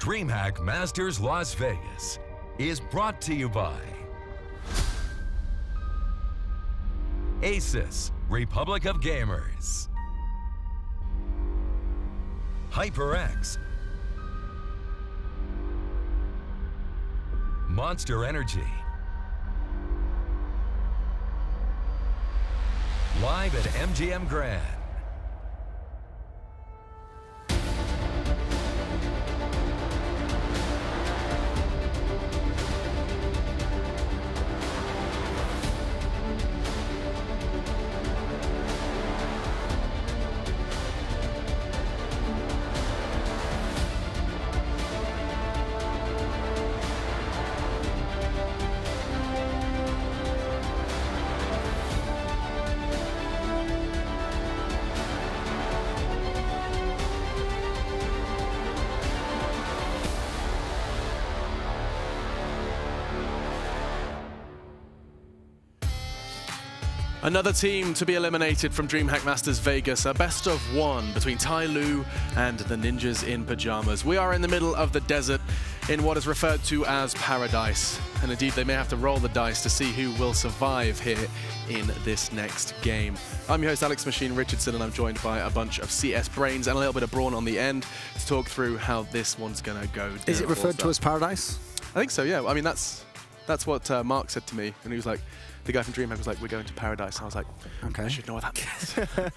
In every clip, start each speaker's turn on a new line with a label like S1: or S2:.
S1: DreamHack Masters Las Vegas is brought to you by Asus, Republic of Gamers, HyperX, Monster Energy, live at MGM Grand.
S2: Another team to be eliminated from DreamHack Masters Vegas, a best of one between Tyloo and the Ninjas in Pyjamas. We are in the middle of the desert in what is referred to as Paradise. And indeed, they may have to roll the dice to see who will survive here in this next game. I'm your host, Alex Machine Richardson, and I'm joined by a bunch of CS brains and a little bit of brawn on the end to talk through how this one's going to go down.
S3: Is it referred to as Paradise?
S2: I think so, yeah. I mean, that's what Mark said to me, and he was like, the guy from DreamHack was like, we're going to Paradise. And I was like, okay, I should know what that means.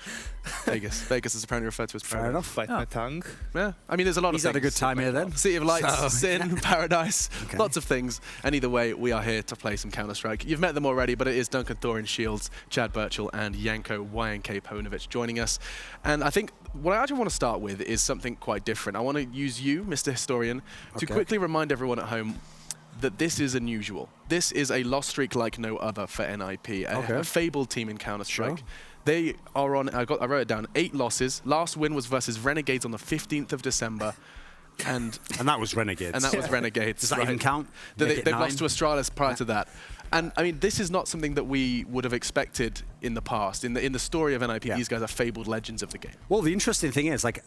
S2: Vegas. Vegas is apparently referred to as Paradise.
S3: Fair enough.
S4: Bite my tongue.
S2: Yeah, I mean, there's a lot of things.
S3: He's had a good time here then.
S2: City of Lights,
S3: So,
S2: Sin, Paradise, lots of things. And either way, we are here to play some Counter-Strike. You've met them already, but it is Duncan Thorin Shields, Chad Birchall, and Yanko YNK Ponovich joining us. And I think what I actually want to start with is something quite different. I want to use you, Mr. Historian, to quickly remind everyone at home that this is unusual. This is a loss streak like no other for NIP, a fabled team in Counter-Strike. Sure. They are on, I wrote it down, 8 losses. Last win was versus Renegades on the 15th of December. And
S3: that was Renegades.
S2: And that was Renegades.
S3: Does that even count?
S2: They've lost to Astralis prior to that. And I mean, this is not something that we would have expected in the past. In the story of NIP, these guys are fabled legends of the game.
S3: Well, the interesting thing is, like,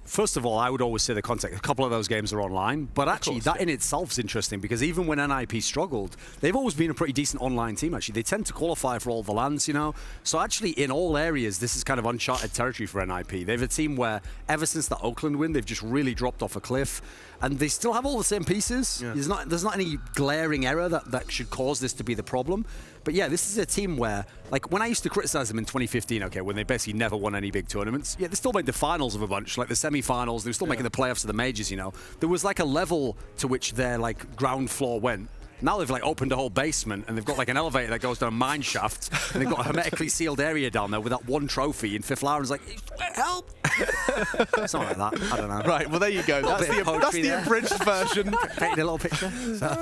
S3: first of all, I would always say the context. A couple of those games are online, but actually that in itself is interesting because even when NIP struggled, they've always been a pretty decent online team. Actually, they tend to qualify for all the lands, you know. So actually, in all areas, this is kind of uncharted territory for NIP. They've a team where ever since the Oakland win, they've just really dropped off a cliff. And they still have all the same pieces. Yeah. There's not any glaring error that should cause this to be the problem. But yeah, this is a team where, like, when I used to criticize them in 2015, okay, when they basically never won any big tournaments, yeah, they still made the finals of a bunch, like the semi-finals. They were still making the playoffs of the majors, you know. There was like a level to which their like ground floor went. Now they've like opened a whole basement and they've got like an elevator that goes down a mine shaft and they've got a hermetically sealed area down there with that one trophy. And Fifth Lauren's like, help! Something like that. I don't know.
S2: Right, well there you go. That's the abridged version.
S3: Painted a little picture.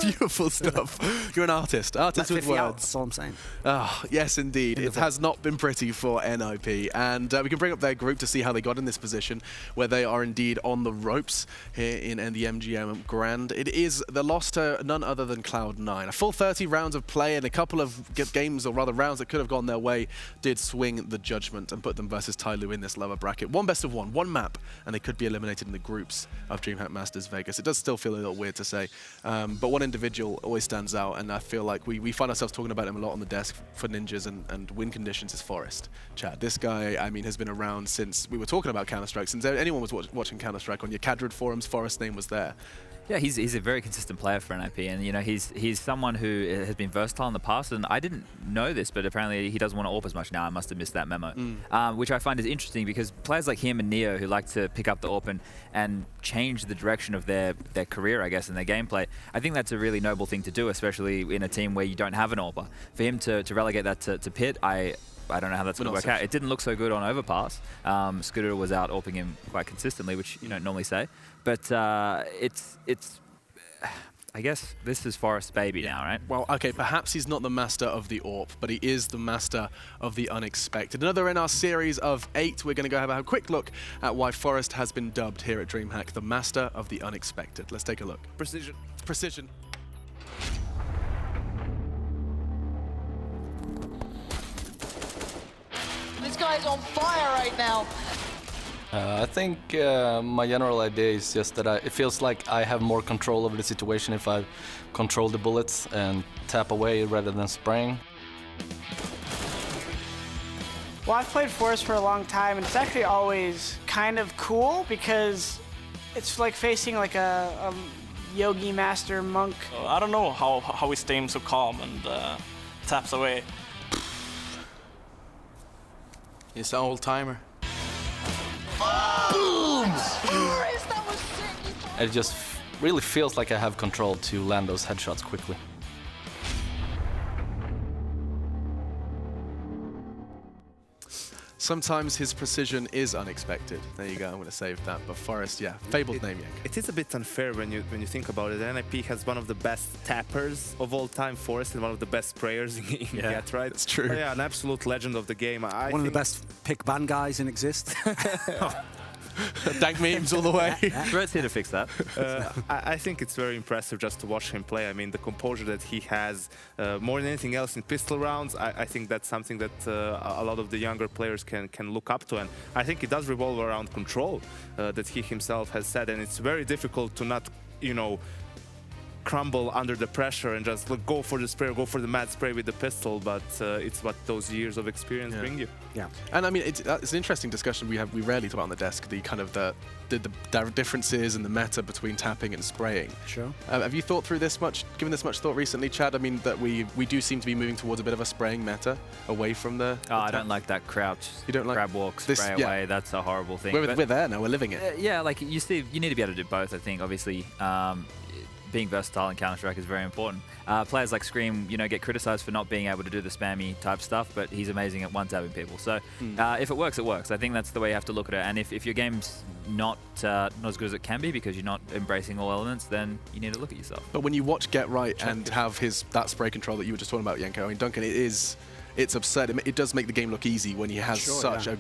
S2: Beautiful stuff. You're an artist. Artist with words.
S3: That's all I'm saying.
S2: Oh, yes, indeed. It has not been pretty for NIP. And we can bring up their group to see how they got in this position, where they are indeed on the ropes here in the MGM Grand. It is the loss to none other than Cloud9. A full 30 rounds of play and a couple of games, or rather rounds that could have gone their way, did swing the judgment and put them versus Tyloo in this lower bracket. One best of one map, and they could be eliminated in the groups of DreamHack Masters Vegas. It does still feel a little weird to say, but one individual always stands out, and I feel like we find ourselves talking about him a lot on the desk for Ninjas and win conditions is Forest. Chad, this guy, I mean, has been around since we were talking about Counter-Strike. Since anyone was watching Counter-Strike on your Cadrid forums, Forest's name was there.
S5: Yeah, he's a very consistent player for NIP, and you know he's someone who has been versatile in the past. And I didn't know this, but apparently he doesn't want to AWP as much now. I must have missed that memo, which I find is interesting because players like him and Neo, who like to pick up the AWP and change the direction of their career, I guess, and their gameplay, I think that's a really noble thing to do, especially in a team where you don't have an AWPer. For him to relegate that to Pit, I don't know how that's going to work out. It didn't look so good on Overpass. Scooter was out AWPing him quite consistently, which you don't normally say. But it's I guess this is Forest's baby now, right?
S2: Well, okay, perhaps he's not the master of the AWP, but he is the master of the unexpected. Another in our series of 8, we're going to go have a quick look at why Forest has been dubbed here at DreamHack the master of the unexpected. Let's take a look.
S4: Precision.
S2: Precision.
S6: This guy's on fire right now.
S4: I think my general idea is just that it feels like I have more control over the situation if I control the bullets and tap away rather than spraying.
S6: Well, I've played Forest for a long time, and it's actually always kind of cool because it's like facing like a yogi master monk.
S7: I don't know how he stays so calm and taps away.
S8: He's an old-timer.
S4: It just really feels like I have control to land those headshots quickly.
S2: Sometimes his precision is unexpected. There you go, I'm going to save that. But Forest, yeah, fabled name, Yank.
S9: It is a bit unfair when you think about it. NIP has one of the best tappers of all time, Forest, and one of the best sprayers in Get, right?
S2: That's true.
S9: Yeah, an absolute legend of the game.
S3: One of the best pick ban guys in exist.
S2: Dank memes all the way.
S5: Red's here to fix that.
S9: I think it's very impressive just to watch him play. I mean, the composure that he has, more than anything else in pistol rounds, I think that's something that a lot of the younger players can look up to. And I think it does revolve around control that he himself has said. And it's very difficult to not, crumble under the pressure and just go for the spray, go for the mad spray with the pistol, but it's what those years of experience bring you.
S2: Yeah, and I mean, it's an interesting discussion we rarely talk about on the desk, the kind of the differences in the meta between tapping and spraying.
S3: Sure.
S2: Have you thought through this much, given this much thought recently, Chad? I mean, that we do seem to be moving towards a bit of a spraying meta, away from the
S5: I don't like that crouch.
S2: You don't like
S5: grab walk,
S2: this,
S5: spray away. That's a horrible thing.
S2: We're there now, we're living it.
S5: Yeah, like you need to be able to do both, I think, obviously. Being versatile in Counter-Strike is very important. Players like Scream, get criticized for not being able to do the spammy type stuff, but he's amazing at one-tapping people. So if it works, it works. I think that's the way you have to look at it. And if your game's not as good as it can be because you're not embracing all elements, then you need to look at yourself.
S2: But when you watch Get Right and have that spray control that you were just talking about, Yanko, I mean, Duncan, it's absurd. It does make the game look easy when he has such a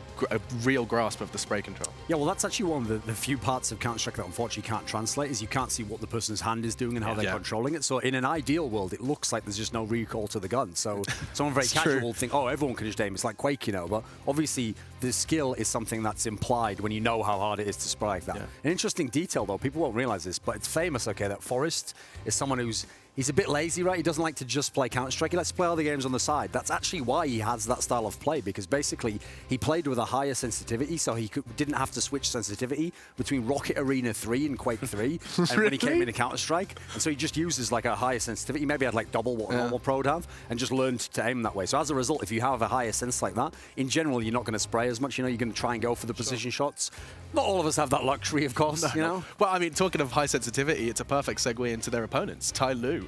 S2: real grasp of the spray control.
S3: Yeah, well, that's actually one of the few parts of Counter-Strike that unfortunately can't translate, is you can't see what the person's hand is doing and how they're controlling it. So in an ideal world, it looks like there's just no recoil to the gun. So someone very casual will think, oh, everyone can just aim. It's like Quake, But obviously, the skill is something that's implied when you know how hard it is to spray like that. Yeah. An interesting detail, though, people won't realize this, but it's famous, that Forest is someone he's a bit lazy, right? He doesn't like to just play Counter-Strike. He likes to play other games on the side. That's actually why he has that style of play, because basically he played with a higher sensitivity, so he didn't have to switch sensitivity between Rocket Arena 3 and Quake 3 and when he came into Counter-Strike. And so he just uses like a higher sensitivity. Maybe had like double what a normal pro would have, and just learned to aim that way. So as a result, if you have a higher sense like that, in general, you're not going to spray as much. You're going to try and go for the precision shots. Not all of us have that luxury, of course,
S2: Well, I mean, talking of high sensitivity, it's a perfect segue into their opponents, Tyloo.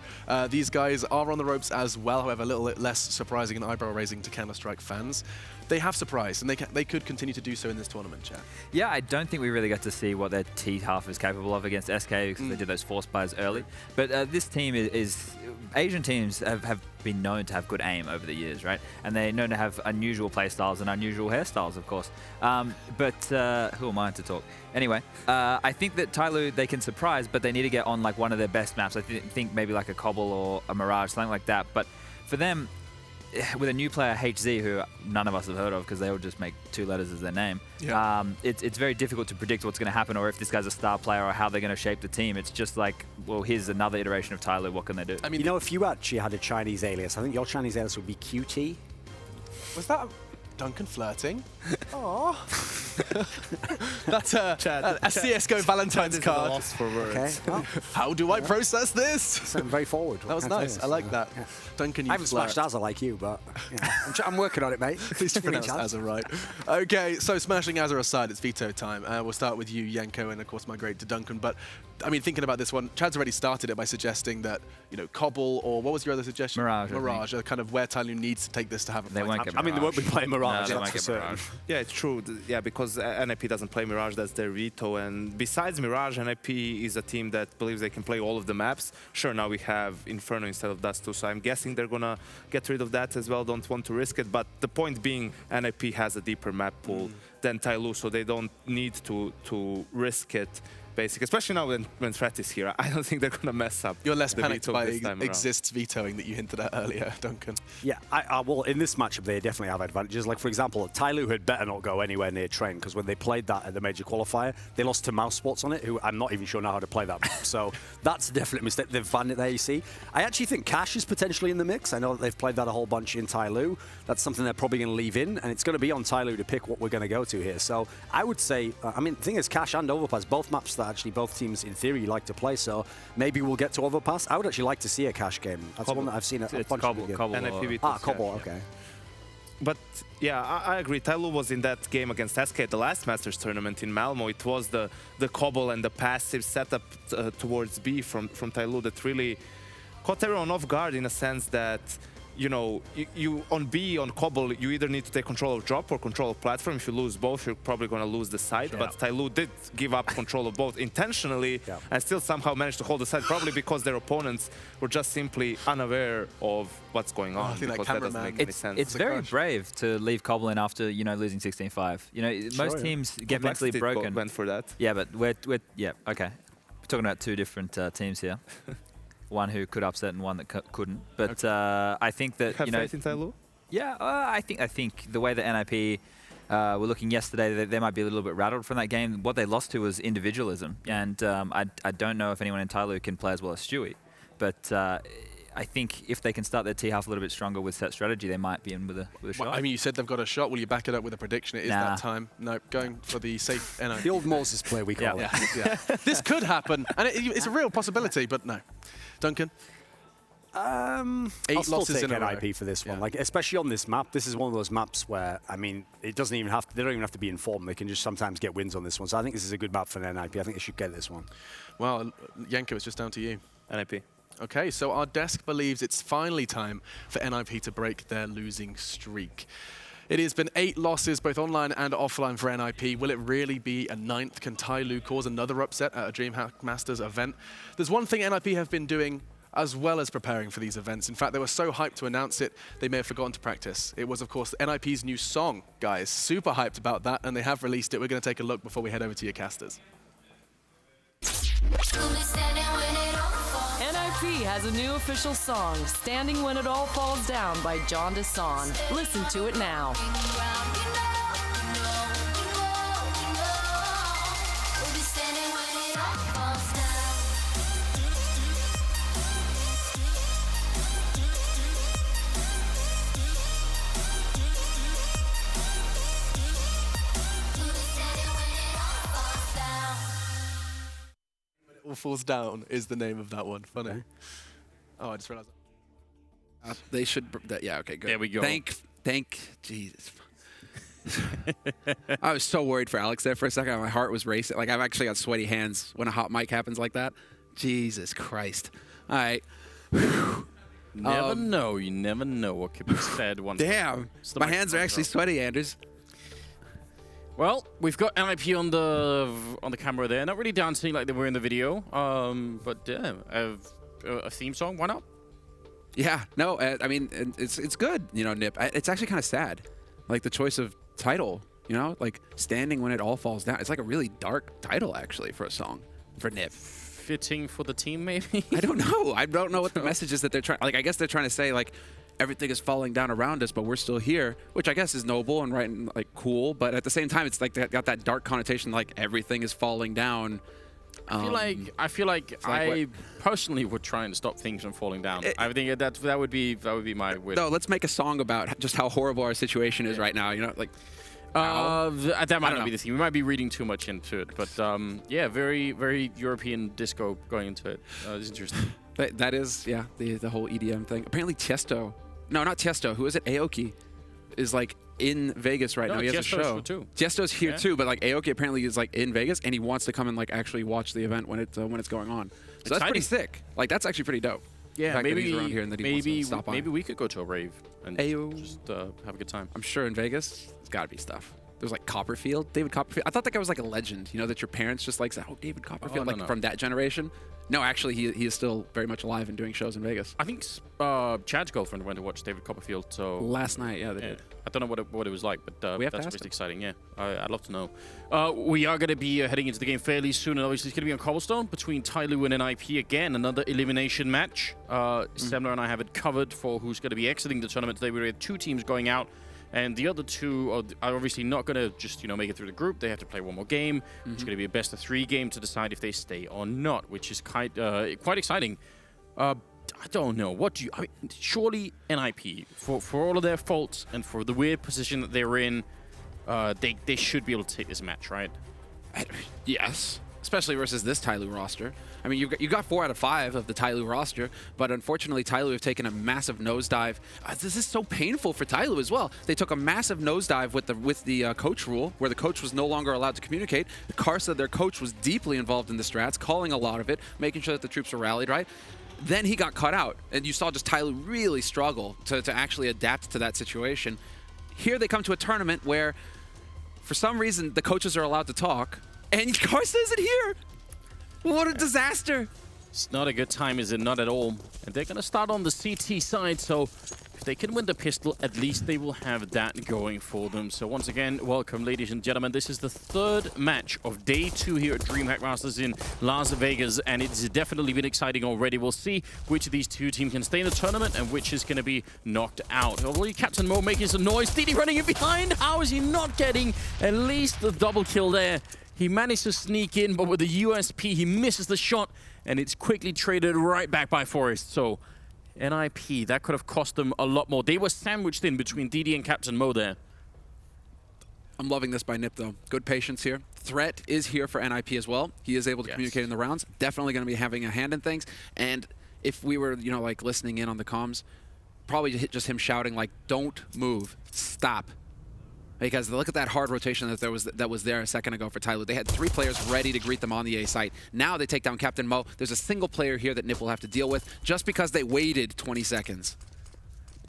S2: These guys are on the ropes as well, however, a little bit less surprising and eyebrow-raising to Counter-Strike fans. They have surprised, and they could continue to do so in this tournament, Chad.
S5: Yeah, I don't think we really got to see what their T half is capable of against SK because they did those force buys early. But this team is Asian teams have been known to have good aim over the years, right? And they're known to have unusual playstyles and unusual hairstyles, of course. But who am I to talk? Anyway, I think that Tyloo, they can surprise, but they need to get on like one of their best maps. I think maybe like a Cobble or a Mirage, something like that. But for them, with a new player, HZ, who none of us have heard of because they all just make 2 letters as their name, it's very difficult to predict what's going to happen or if this guy's a star player or how they're going to shape the team. It's just like, well, here's another iteration of Tyloo. What can they do?
S3: I mean, if you actually had a Chinese alias, I think your Chinese alias would be QT.
S2: Was that Duncan flirting? Oh, that's a CS:GO Valentine's card.
S9: Lost for words.
S3: Okay. Well,
S2: how do I process this?
S3: something very forward.
S2: That was nice. I like that.
S3: Yeah.
S2: Duncan, you
S3: I haven't smashed Azza like you, but I'm working on it, mate.
S2: Please pronounce Azza right. Okay, so smashing Azza aside, it's veto time. We'll start with you, Yanko, and of course migrate to Duncan. But I mean, thinking about this one, Chad's already started it by suggesting that Cobble or what was your other suggestion?
S5: Mirage
S2: are kind of where Tyloo needs to take this to have a
S5: They
S2: fight.
S5: won't get
S3: I mean, they won't be playing Mirage.
S5: No, they
S3: that's
S5: won't
S3: for
S5: get
S3: certain.
S5: Mirage.
S9: Yeah, it's true. Yeah, because NIP doesn't play Mirage, that's their veto. And besides Mirage, NIP is a team that believes they can play all of the maps. Sure, now we have Inferno instead of Dust 2, so I'm guessing they're going to get rid of that as well. Don't want to risk it. But the point being, NIP has a deeper map pool than Tyloo, so they don't need to risk it basic, especially now when Threat is here. I don't think they're going to mess up.
S2: You're less
S9: the
S2: panicked
S9: veto
S2: by
S9: this time around.
S2: Exist's vetoing that you hinted at earlier, Duncan.
S3: Yeah, well, in this matchup, they definitely have advantages. Like, for example, Tyloo had better not go anywhere near Train, because when they played that at the major qualifier, they lost to Mouse Spots on it, who I'm not even sure know how to play that map. So that's a definite mistake. They've banned it there, you see. I actually think Cash is potentially in the mix. I know that they've played that a whole bunch in Tyloo. That's something they're probably going to leave in, and it's going to be on Tyloo to pick what we're going to go to here. So I would say, I mean, the thing is, Cash and Overpass, both maps that actually both teams, in theory, like to play. So maybe we'll get to Overpass. I would actually like to see a Cash game. That's one that I've seen a bunch of games. Cobble, okay.
S9: But yeah, I agree. Tyloo was in that game against SK at the last Masters tournament in Malmo. It was the Cobble and the passive setup towards B from Tyloo that really caught everyone off guard, in a sense that, you know, you on B, on Cobble, you either need to take control of drop or control of platform. If you lose both, you're probably going to lose the side. Yeah. But Tyloo did give up control of both intentionally, and still somehow managed to hold the side, probably because their opponents were just simply unaware of what's going on.
S2: I think
S9: because that doesn't make any sense.
S5: It's very brave to leave Cobble in after, you know, losing 16-5. You know, most teams get mentally broken.
S9: Went for that.
S5: Yeah, but we're okay. We're talking about two different teams here. One who could upset and one that couldn't. But I think that,
S9: you know, faith in Tyloo?
S5: Yeah, I think the way that NIP were looking yesterday, they might be a little bit rattled from that game. What they lost to was individualism, and I don't know if anyone in Tyloo can play as well as Stewie. But I think if they can start their T half a little bit stronger with set strategy, they might be in with a shot.
S2: Well, I mean, you said they've got a shot. Will you back it up with a prediction? It is that time. No, going for the safe NIP.
S3: The old Moses play, we call it.
S2: Yeah. This could happen, and it's a real possibility, but no. Duncan? 8 losses in a row.
S3: NIP for this one, like especially on this map. This is one of those maps where, I mean, it doesn't even have to, they don't even have to be informed. They can just sometimes get wins on this one. So I think this is a good map for NIP. I think they should get this one.
S2: Well, Yanko, it's just down to you.
S9: NIP.
S2: Okay, so our desk believes it's finally time for NIP to break their losing streak. It has been 8 losses, both online and offline for NIP. Will it really be a 9th? Can Tyloo cause another upset at a DreamHack Masters event? There's one thing NIP have been doing as well as preparing for these events. In fact, they were so hyped to announce it, they may have forgotten to practice. It was, of course, NIP's new song, guys. Super hyped about that, and they have released it. We're going to take a look before we head over to your casters.
S10: NIP has a new official song, Standing When It All Falls Down by John Desson. Listen to it now.
S2: All Falls Down is the name of that one. Funny. Okay. Oh, I just realized that.
S11: They should. Yeah, okay, good.
S12: There we go.
S11: Thank Jesus. I was so worried for Alex there for a second. My heart was racing. Like, I've actually got sweaty hands when a hot mic happens like that. Jesus Christ. All right.
S12: Never know. You never know what could be said once.
S11: Damn. My hands are actually sweaty, Anders.
S12: Well, we've got NIP on the camera there. Not really dancing like they were in the video, but yeah, a theme song. Why not?
S11: Yeah, no, I mean, it's good, you know, Nip. It's actually kind of sad, like the choice of title, you know, like Standing When It All Falls Down. It's like a really dark title, actually, for a song, for Nip.
S12: Fitting for the team, maybe?
S11: I don't know. I don't know what the message is that they're trying. Like, I guess they're trying to say, like, everything is falling down around us, but we're still here, which I guess is noble and right and like cool. But at the same time, it's like they got that dark connotation, like everything is falling down.
S12: I feel like I personally would try and stop things from falling down. I think that would be my wish.
S11: No, let's make a song about just how horrible our situation is right now. You know, like.
S12: That might not be the theme. We might be reading too much into it, but yeah, very, very European disco going into it. It's interesting.
S11: That is, yeah, the whole EDM thing. Apparently, Tiesto, no, not Tiesto. Who is it? Aoki is like in Vegas right now. He has a show.
S12: Too.
S11: Tiesto's here too, but like Aoki apparently is like in Vegas, and he wants to come and like actually watch the event when it's going on. So that's pretty sick. Like that's actually pretty dope.
S12: Yeah, maybe
S11: he's around here and that he wants to stop by.
S12: Maybe we could go to a rave and just have a good time.
S11: I'm sure in Vegas, there's got to be stuff. There's like Copperfield, David Copperfield. I thought that guy was like a legend, you know, that your parents just like said, oh, David Copperfield, from that generation. No, actually, he is still very much alive and doing shows in Vegas.
S12: I think Chad's girlfriend went to watch David Copperfield. So
S11: last night, yeah, they did.
S12: At don't know what it was like, but
S11: we have
S12: that's
S11: to ask
S12: pretty exciting. Yeah, I'd love to know. We are going to be heading into the game fairly soon, and obviously it's going to be on Cobblestone between Tyloo and NIP again, another elimination match. Semler and I have it covered for who's going to be exiting the tournament today. We have 2 teams going out. And the other 2 are obviously not going to just, make it through the group. They have to play one more game. It's going to be a best-of-3 game to decide if they stay or not, which is quite exciting. I don't know. I mean, surely NIP, for all of their faults and for the weird position that they're in, they should be able to take this match, right?
S11: Yes. Especially versus this Tyloo roster. I mean, you got 4 out of 5 of the Tyloo roster, but unfortunately, Tyloo have taken a massive nosedive. This is so painful for Tyloo as well. They took a massive nosedive with the coach rule, where the coach was no longer allowed to communicate. Karsa, their coach, was deeply involved in the strats, calling a lot of it, making sure that the troops were rallied, right? Then he got cut out, and you saw just Tyloo really struggle to actually adapt to that situation. Here they come to a tournament where, for some reason, the coaches are allowed to talk, and Karsa isn't here. What a disaster.
S12: It's not a good time, is it? Not at all. And they're going to start on the CT side, so if they can win the pistol, at least they will have that going for them. So once again, welcome, ladies and gentlemen. This is the 3rd match of day 2 here at DreamHack Masters in Las Vegas, and it's definitely been exciting already. We'll see which of these 2 teams can stay in the tournament and which is going to be knocked out. Already Captain Mo making some noise. Didi running in behind. How is he not getting at least the double kill there? He managed to sneak in, but with the USP, he misses the shot, and it's quickly traded right back by Forest. So, NIP, that could have cost them a lot more. They were sandwiched in between Didi and Captain Mo there.
S11: I'm loving this by Nip, though. Good patience here. Threat is here for NIP as well. He is able to communicate in the rounds. Definitely going to be having a hand in things. And if we were, like, listening in on the comms, probably just him shouting, like, don't move, stop. Because look at that hard rotation that was there a second ago for Tyloo. They had 3 players ready to greet them on the A site. Now they take down Captain Mo. There's a single player here that Nip will have to deal with just because they waited 20 seconds.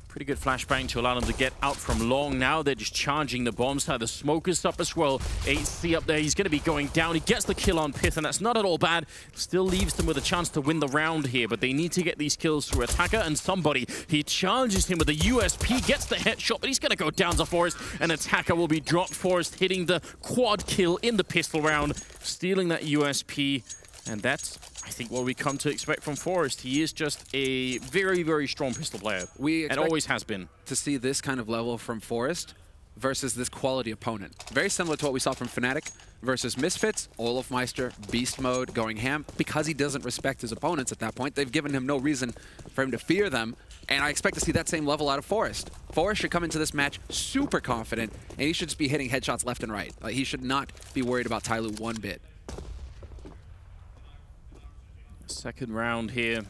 S12: Pretty good flashbang to allow them to get out from long. Now they're just charging the bomb side. The smoke is up as well. HC up there. He's going to be going down. He gets the kill on Pith, and that's not at all bad. Still leaves them with a chance to win the round here, but they need to get these kills through Attacker and somebody. He challenges him with a USP, gets the headshot, but he's going to go down to Forest, and Attacker will be dropped. Forest hitting the quad kill in the pistol round, stealing that USP, and that's, I think, what we come to expect from Forest. He is just a very, very strong pistol player. And always has been.
S11: To see this kind of level from Forest versus this quality opponent. Very similar to what we saw from Fnatic versus Misfits, Olofmeister, Beast Mode, going ham. Because he doesn't respect his opponents at that point, they've given him no reason for him to fear them. And I expect to see that same level out of Forest. Forest should come into this match super confident, and he should just be hitting headshots left and right. He should not be worried about Tyloo one bit.
S12: Second round here.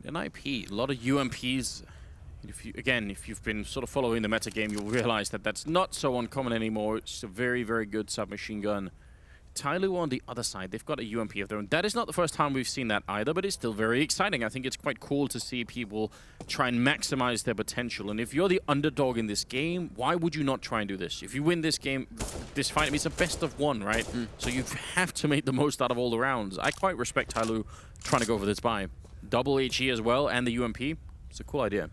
S12: NIP, a lot of UMPs. If you've been sort of following the meta game, you'll realize that that's not so uncommon anymore. It's a very, very good submachine gun. Tyloo on the other side, they've got a UMP of their own. That is not the first time we've seen that either, but it's still very exciting. I think it's quite cool to see people try and maximize their potential. And if you're the underdog in this game, why would you not try and do this? If you win this game, this fight, I mean, it's a best of 1, right? So you have to make the most out of all the rounds. I quite respect Tyloo trying to go for this buy. Double HE as well, and the UMP. It's a cool idea.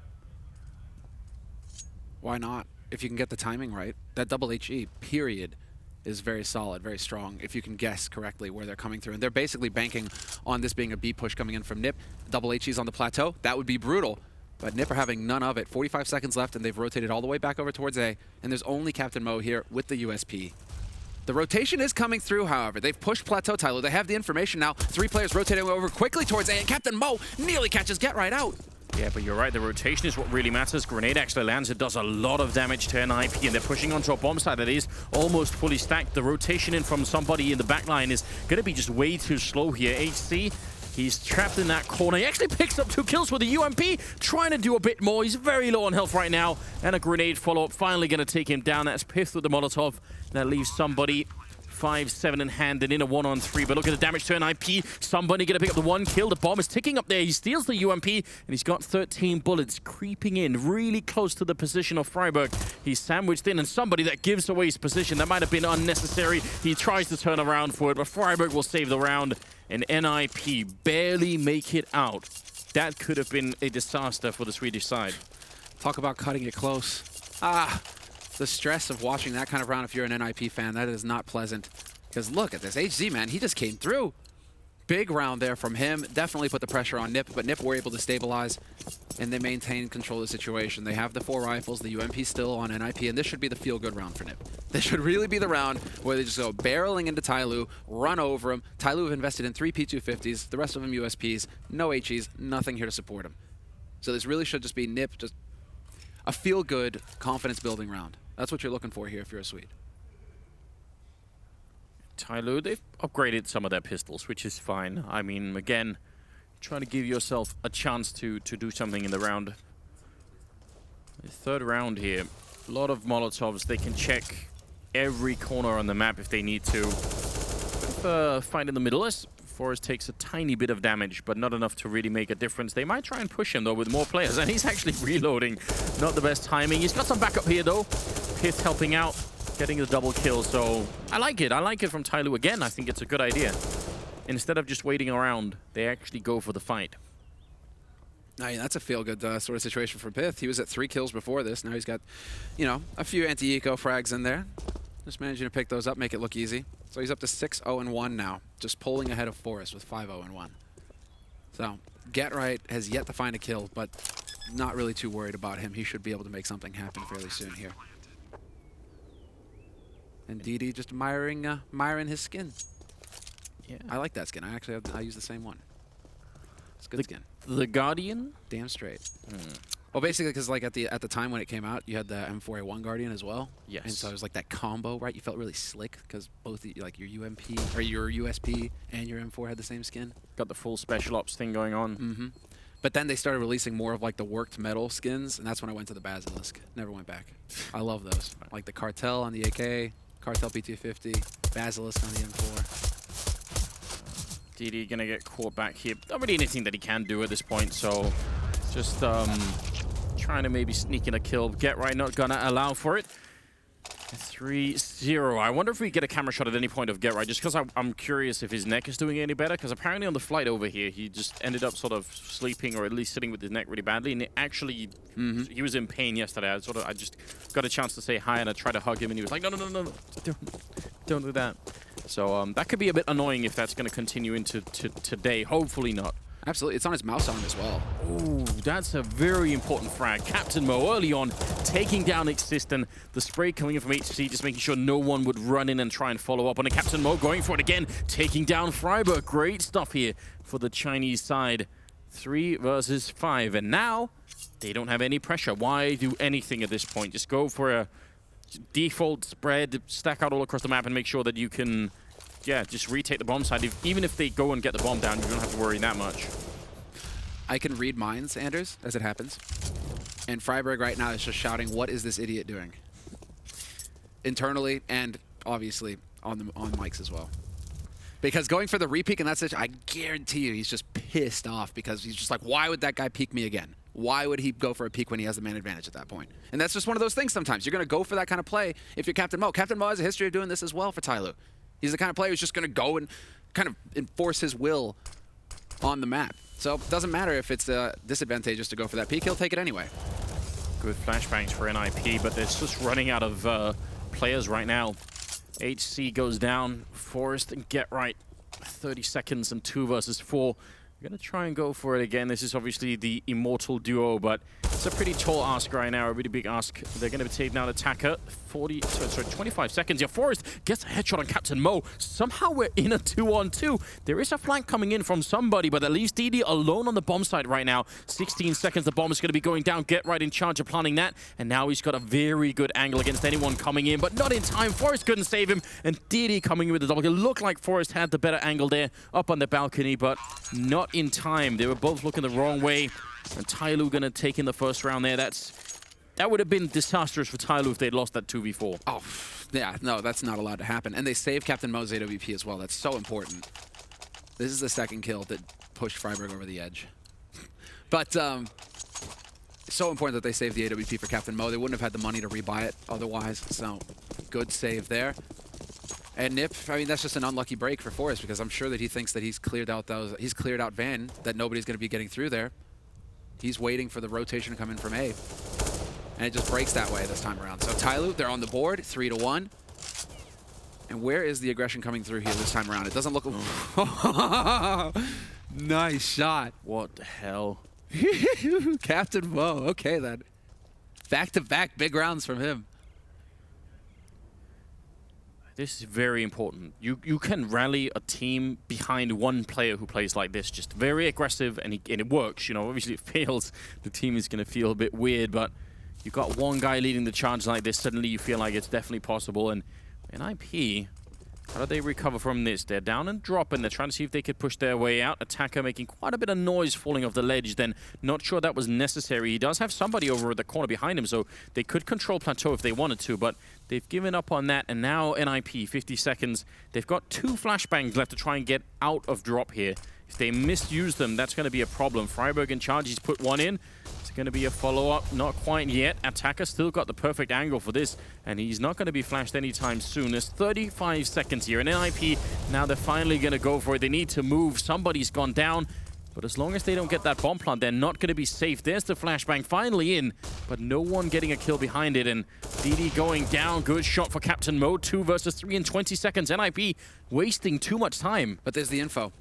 S11: Why not? If you can get the timing right. That double HE, period, is very solid, very strong, if you can guess correctly where they're coming through. And they're basically banking on this being a B push coming in from Nip. Double HE's on the plateau. That would be brutal. But Nip are having none of it. 45 seconds left, and they've rotated all the way back over towards A. And there's only Captain Mo here with the USP. The rotation is coming through, however. They've pushed plateau Tyloo. They have the information now. 3 players rotating over quickly towards A, and Captain Mo nearly catches Get Right out.
S12: Yeah, but you're right. The rotation is what really matters. Grenade actually lands. It does a lot of damage to NIP, and they're pushing onto a bomb site that is almost fully stacked. The rotation in from somebody in the backline is going to be just way too slow here. HC, he's trapped in that corner. He actually picks up 2 kills with a UMP, trying to do a bit more. He's very low on health right now, and a grenade follow-up finally going to take him down. That's Pith with the Molotov. That leaves somebody 5-7 in hand and in a 1-on-3. But look at the damage to NIP. Somebody gonna pick up the 1 kill. The bomb is ticking up there. He steals the UMP, and he's got 13 bullets creeping in really close to the position of Freiburg. He's sandwiched in, and somebody that gives away his position. That might have been unnecessary. He tries to turn around for it, but Freiburg will save the round, and NIP barely make it out. That could have been a disaster for the Swedish side.
S11: Talk about cutting it close. The stress of watching that kind of round if you're an NIP fan, that is not pleasant. Because look at this, HZ, man, he just came through. Big round there from him. Definitely put the pressure on Nip, but Nip were able to stabilize, and they maintain control of the situation. They have the 4 rifles, the UMP still on NIP, and this should be the feel-good round for Nip. This should really be the round where they just go barreling into Tyloo, run over him. Tyloo have invested in 3 P250s, the rest of them USPs, no HEs, nothing here to support him. So this really should just be Nip, just a feel-good, confidence-building round. That's what you're looking for here if you're a Swede.
S12: Tyloo, they've upgraded some of their pistols, which is fine. I mean, again, trying to give yourself a chance to do something in the round. The third round here, a lot of Molotovs. They can check every corner on the map if they need to. Fight in the middle as Forrest takes a tiny bit of damage, but not enough to really make a difference. They might try and push him, though, with more players, and he's actually reloading. Not the best timing. He's got some backup here, though. Pith helping out, getting the double kill, so I like it. I like it from Tyloo again. I think it's a good idea. Instead of just waiting around, they actually go for the fight.
S11: I mean, that's a feel-good sort of situation for Pith. He was at 3 kills before this. Now he's got, you know, a few anti-eco frags in there. Just managing to pick those up, make it look easy. So he's up to 6-0-1 now, just pulling ahead of Forrest with 5-0-1. So Get Right has yet to find a kill, but not really too worried about him. He should be able to make something happen fairly soon here. And DD just admiring his skin. Yeah, I like that skin. I use the same one. It's a good skin.
S12: The Guardian?
S11: Damn straight. Well, basically, because like at the time when it came out, you had the M4A1 Guardian as well.
S12: Yes.
S11: And so it was like that combo, right? You felt really slick because both like your UMP or your USP and your M4 had the same skin.
S12: Got the full special ops thing going on.
S11: Mm-hmm. But then they started releasing more of like the worked metal skins, and that's when I went to the Basilisk. Never went back. I love those. Like the Cartel on the AK, Cartel P250, Basilisk on the M4.
S12: DD gonna get caught back here. Not really anything that he can do at this point, so just trying to maybe sneak in a kill. Get Right, not gonna allow for it. 3-0. I wonder if we get a camera shot at any point of Get Right, just because I'm curious if his neck is doing any better, because apparently on the flight over here, he just ended up sort of sleeping or at least sitting with his neck really badly, and it actually, he was in pain yesterday. I just got a chance to say hi, and I tried to hug him, and he was like, no, don't do that. So that could be a bit annoying if that's going to continue into today. Hopefully not.
S11: Absolutely. It's on his mouse arm as well.
S12: Ooh, that's a very important frag. Captain Mo early on taking down Existen. The spray coming in from HC, just making sure no one would run in and try and follow up on it. Captain Mo going for it again, taking down Freiburg. Great stuff here for the Chinese side. 3 versus 5. And now they don't have any pressure. Why do anything at this point? Just go for a default spread, stack out all across the map and make sure that you can, yeah, just retake the bomb side. Even if they go and get the bomb down, you don't have to worry that much.
S11: I can read minds, Anders, as it happens. And Freiburg right now is just shouting, what is this idiot doing? Internally and obviously on mics as well. Because going for the re-peek in that situation, I guarantee you he's just pissed off because he's just like, why would that guy peek me again? Why would he go for a peek when he has the man advantage at that point? And that's just one of those things sometimes. You're going to go for that kind of play if you're Captain Mo. Captain Mo has a history of doing this as well for Tyloo. He's the kind of player who's just going to go and kind of enforce his will on the map. So it doesn't matter if it's disadvantageous to go for that peek. He'll take it anyway.
S12: Good flashbangs for NIP, but they're just running out of players right now. HC goes down. Forrest and Get Right. 30 seconds and 2 versus 4. We're going to try and go for it again. This is obviously the immortal duo, but it's a pretty tall ask right now, a really big ask. They're going to be taking out Attacker. 25 seconds. Yeah, Forrest gets a headshot on Captain Mo. Somehow we're in a 2-on-2. There is a flank coming in from somebody, but that leaves DD alone on the bomb site right now. 16 seconds, the bomb is going to be going down. Get Right in charge of planning that, and now he's got a very good angle against anyone coming in, but not in time. Forrest couldn't save him, and DD coming in with the double kill. Looked like Forrest had the better angle there up on the balcony, but not in time. They were both looking the wrong way, and Tyloo going to take in the first round there. That would have been disastrous for Tyloo if they'd lost that 2v4.
S11: Oh, yeah, no, that's not allowed to happen. And they saved Captain Mo's AWP as well. That's so important. This is the second kill that pushed Freiburg over the edge. But it's so important that they saved the AWP for Captain Mo. They wouldn't have had the money to rebuy it otherwise. So good save there. And Nip, I mean, that's just an unlucky break for Forrest because I'm sure that he thinks that he's cleared out Van, that nobody's going to be getting through there. He's waiting for the rotation to come in from A. and it just breaks that way this time around. So Tyloo, they're on the board, 3-1. And where is the aggression coming through here this time around? It doesn't look... Nice shot.
S12: What the hell?
S11: Captain Mo. Okay, then. Back-to-back big rounds from him.
S12: This is very important. You can rally a team behind one player who plays like this, just very aggressive, and it works. You know, obviously it fails. The team is going to feel a bit weird, but you've got one guy leading the charge like this. Suddenly you feel like it's definitely possible. And NIP, how do they recover from this? They're down and dropping. They're trying to see if they could push their way out. Attacker making quite a bit of noise falling off the ledge. Then not sure that was necessary. He does have somebody over at the corner behind him, so they could control plateau if they wanted to, but they've given up on that. And now NIP, 50 seconds. They've got 2 flashbangs left to try and get out of drop here. If they misuse them, that's going to be a problem. Freiburg in charge. He's put one in. It's going to be a follow-up. Not quite yet. Attacker still got the perfect angle for this, and he's not going to be flashed anytime soon. There's 35 seconds here. And NIP, now they're finally going to go for it. They need to move. Somebody's gone down. But as long as they don't get that bomb plant, they're not going to be safe. There's the flashbang finally in, but no one getting a kill behind it. And DD going down. Good shot for Captain Mo. 2 versus 3 in 20 seconds. NIP wasting too much time.
S11: But there's the info.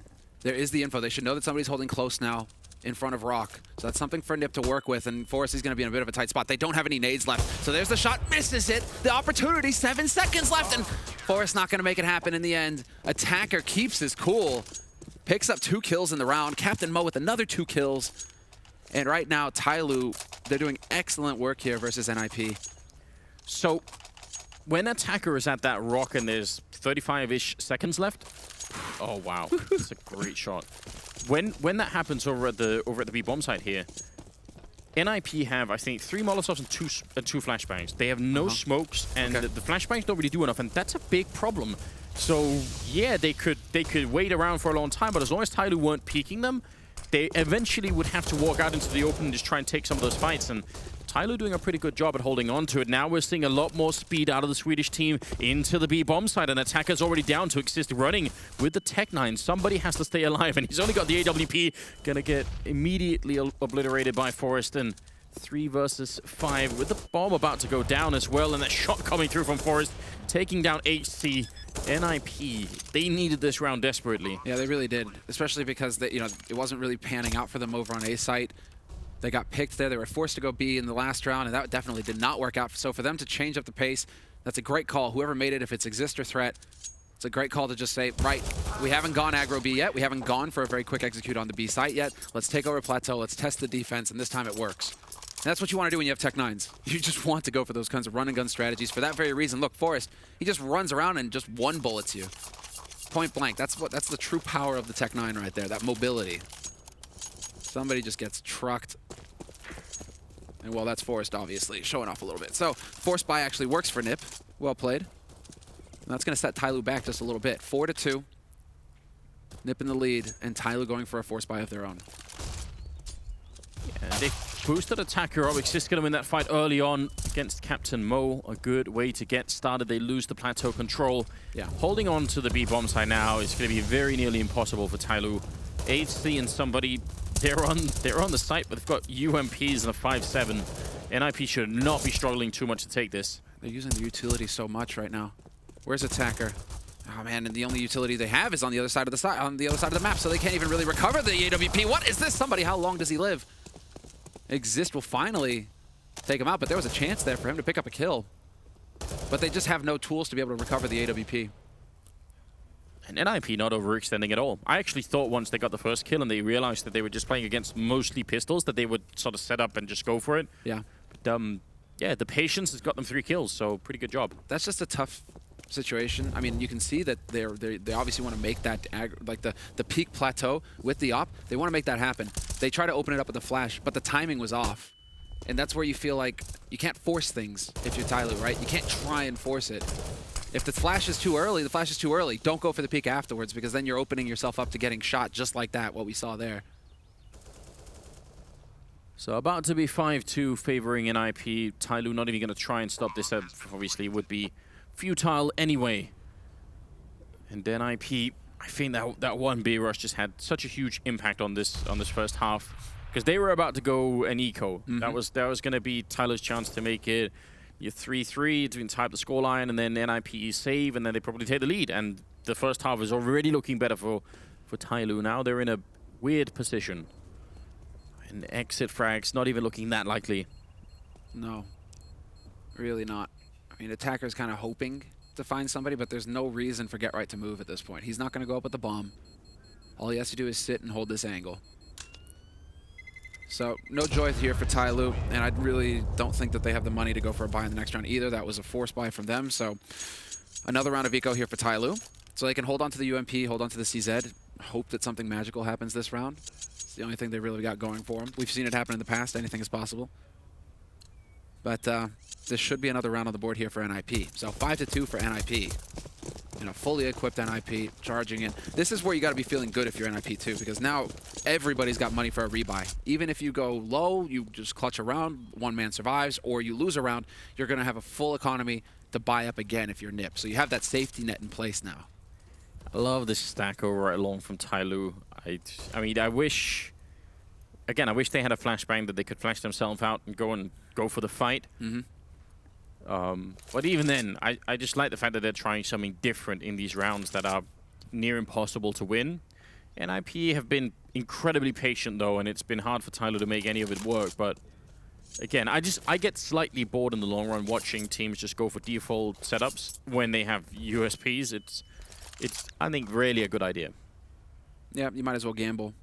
S11: There is the info. They should know that somebody's holding close now in front of Rock. So that's something for Nip to work with, and Forrest is going to be in a bit of a tight spot. They don't have any nades left. So there's the shot. Misses it. The opportunity. 7 seconds left, and Forrest not going to make it happen in the end. Attacker keeps his cool. Picks up 2 kills in the round. Captain Mo with another 2 kills. And right now, Tyloo, they're doing excellent work here versus NIP.
S12: So when Attacker is at that rock and there's 35-ish seconds left, oh wow, that's a great shot. When that happens over at the B bomb site here, NIP have, I think, 3 Molotovs and 2 flashbangs. They have no smokes, and the flashbangs don't really do enough, and that's a big problem. So yeah, they could wait around for a long time, but as long as Tyloo weren't peeking them, they eventually would have to walk out into the open and just try and take some of those fights. And Tyloo doing a pretty good job at holding on to it. Now we're seeing a lot more speed out of the Swedish team into the B bomb side, and Attacker's already down to Exist running with the Tech-9. Somebody has to stay alive, and he's only got the AWP. Gonna get immediately obliterated by Forrest, and 3 versus 5 with the bomb about to go down as well, and that shot coming through from Forrest, taking down HC. NIP, they needed this round desperately.
S11: Yeah, they really did, especially because they, it wasn't really panning out for them over on A site. They got picked there. They were forced to go B in the last round, and that definitely did not work out. So for them to change up the pace, that's a great call. Whoever made it, if it's Exist or Threat, it's a great call to just say, right, we haven't gone aggro B yet. We haven't gone for a very quick execute on the B site yet. Let's take over Plateau. Let's test the defense, and this time it works. And that's what you want to do when you have Tech-9s. You just want to go for those kinds of run-and-gun strategies. For that very reason, look, Forrest, he just runs around and just one-bullets you. Point blank. That's the true power of the Tech-9 right there, that mobility. Somebody just gets trucked. And well, that's Forrest, obviously, showing off a little bit. So, force buy actually works for Nip. Well played. And that's going to set Tyloo back just a little bit. 4-2. Nip in the lead, and Tyloo going for a force buy of their own.
S12: Yeah, they boosted Attacker up. Exist going to win that fight early on against Captain Mo. A good way to get started. They lose the plateau control. Yeah. Holding on to the B bomb side now is going to be very nearly impossible for Tyloo. HC and somebody, they're on the site, but they've got UMPs and a 5-7. NIP should not be struggling too much to take this.
S11: They're using the utility so much right now. Where's Attacker? Oh man, and the only utility they have is on the other side of the map, so they can't even really recover the AWP. What is this? Somebody, how long does he live? Exist will finally take him out, but there was a chance there for him to pick up a kill. But they just have no tools to be able to recover the AWP.
S12: And NIP not overextending at all. I actually thought once they got the first kill and they realized that they were just playing against mostly pistols, that they would sort of set up and just go for it.
S11: Yeah.
S12: But yeah, the patience has got them 3 kills, so pretty good job.
S11: That's just a tough situation. I mean, you can see that they obviously want to make that like the peak plateau with the op. They want to make that happen. They try to open it up with the flash, but the timing was off. And that's where you feel like you can't force things if you're Tyloo, right? You can't try and force it. If the flash is too early, the flash is too early. Don't go for the peek afterwards, because then you're opening yourself up to getting shot just like that, what we saw there.
S12: So about to be 5-2 favoring NIP. Tyloo not even going to try and stop this. Obviously, it would be futile anyway. And NIP, I think that one B rush just had such a huge impact on this first half. Because they were about to go an eco. That was going to be Tyloo's chance to make it your 3-3 to tie up the scoreline, and then NIP save, and then they probably take the lead. And the first half is already looking better for Tyloo. Now they're in a weird position. And exit frags not even looking that likely.
S11: No, really not. I mean, attacker's kind of hoping to find somebody, but there's no reason for Get Right to move at this point. He's not going to go up with the bomb. All he has to do is sit and hold this angle. So no joy here for Tyloo, and I really don't think that they have the money to go for a buy in the next round either. That was a forced buy from them. So another round of eco here for Tyloo. So they can hold on to the UMP, hold on to the CZ, hope that something magical happens this round. It's the only thing they really got going for them. We've seen it happen in the past. Anything is possible. But this should be another round on the board here for NIP. So 5-2 for NIP. You know, fully equipped NIP, charging in. This is where you got to be feeling good if you're NIP too, because now everybody's got money for a rebuy. Even if you go low, you just clutch around, one man survives, or you lose a round, you're going to have a full economy to buy up again if you're NIP. So you have that safety net in place now.
S12: I love this stack over right along from Tyloo. I mean, I wish... Again, I wish they had a flashbang that they could flash themselves out and go for the fight. But even then, I just like the fact that they're trying something different in these rounds that are near impossible to win. NIP have been incredibly patient though, and it's been hard for Tyloo to make any of it work. But again, I get slightly bored in the long run watching teams just go for default setups when they have USPs. It's I think really a good idea.
S11: Yeah, you might as well gamble.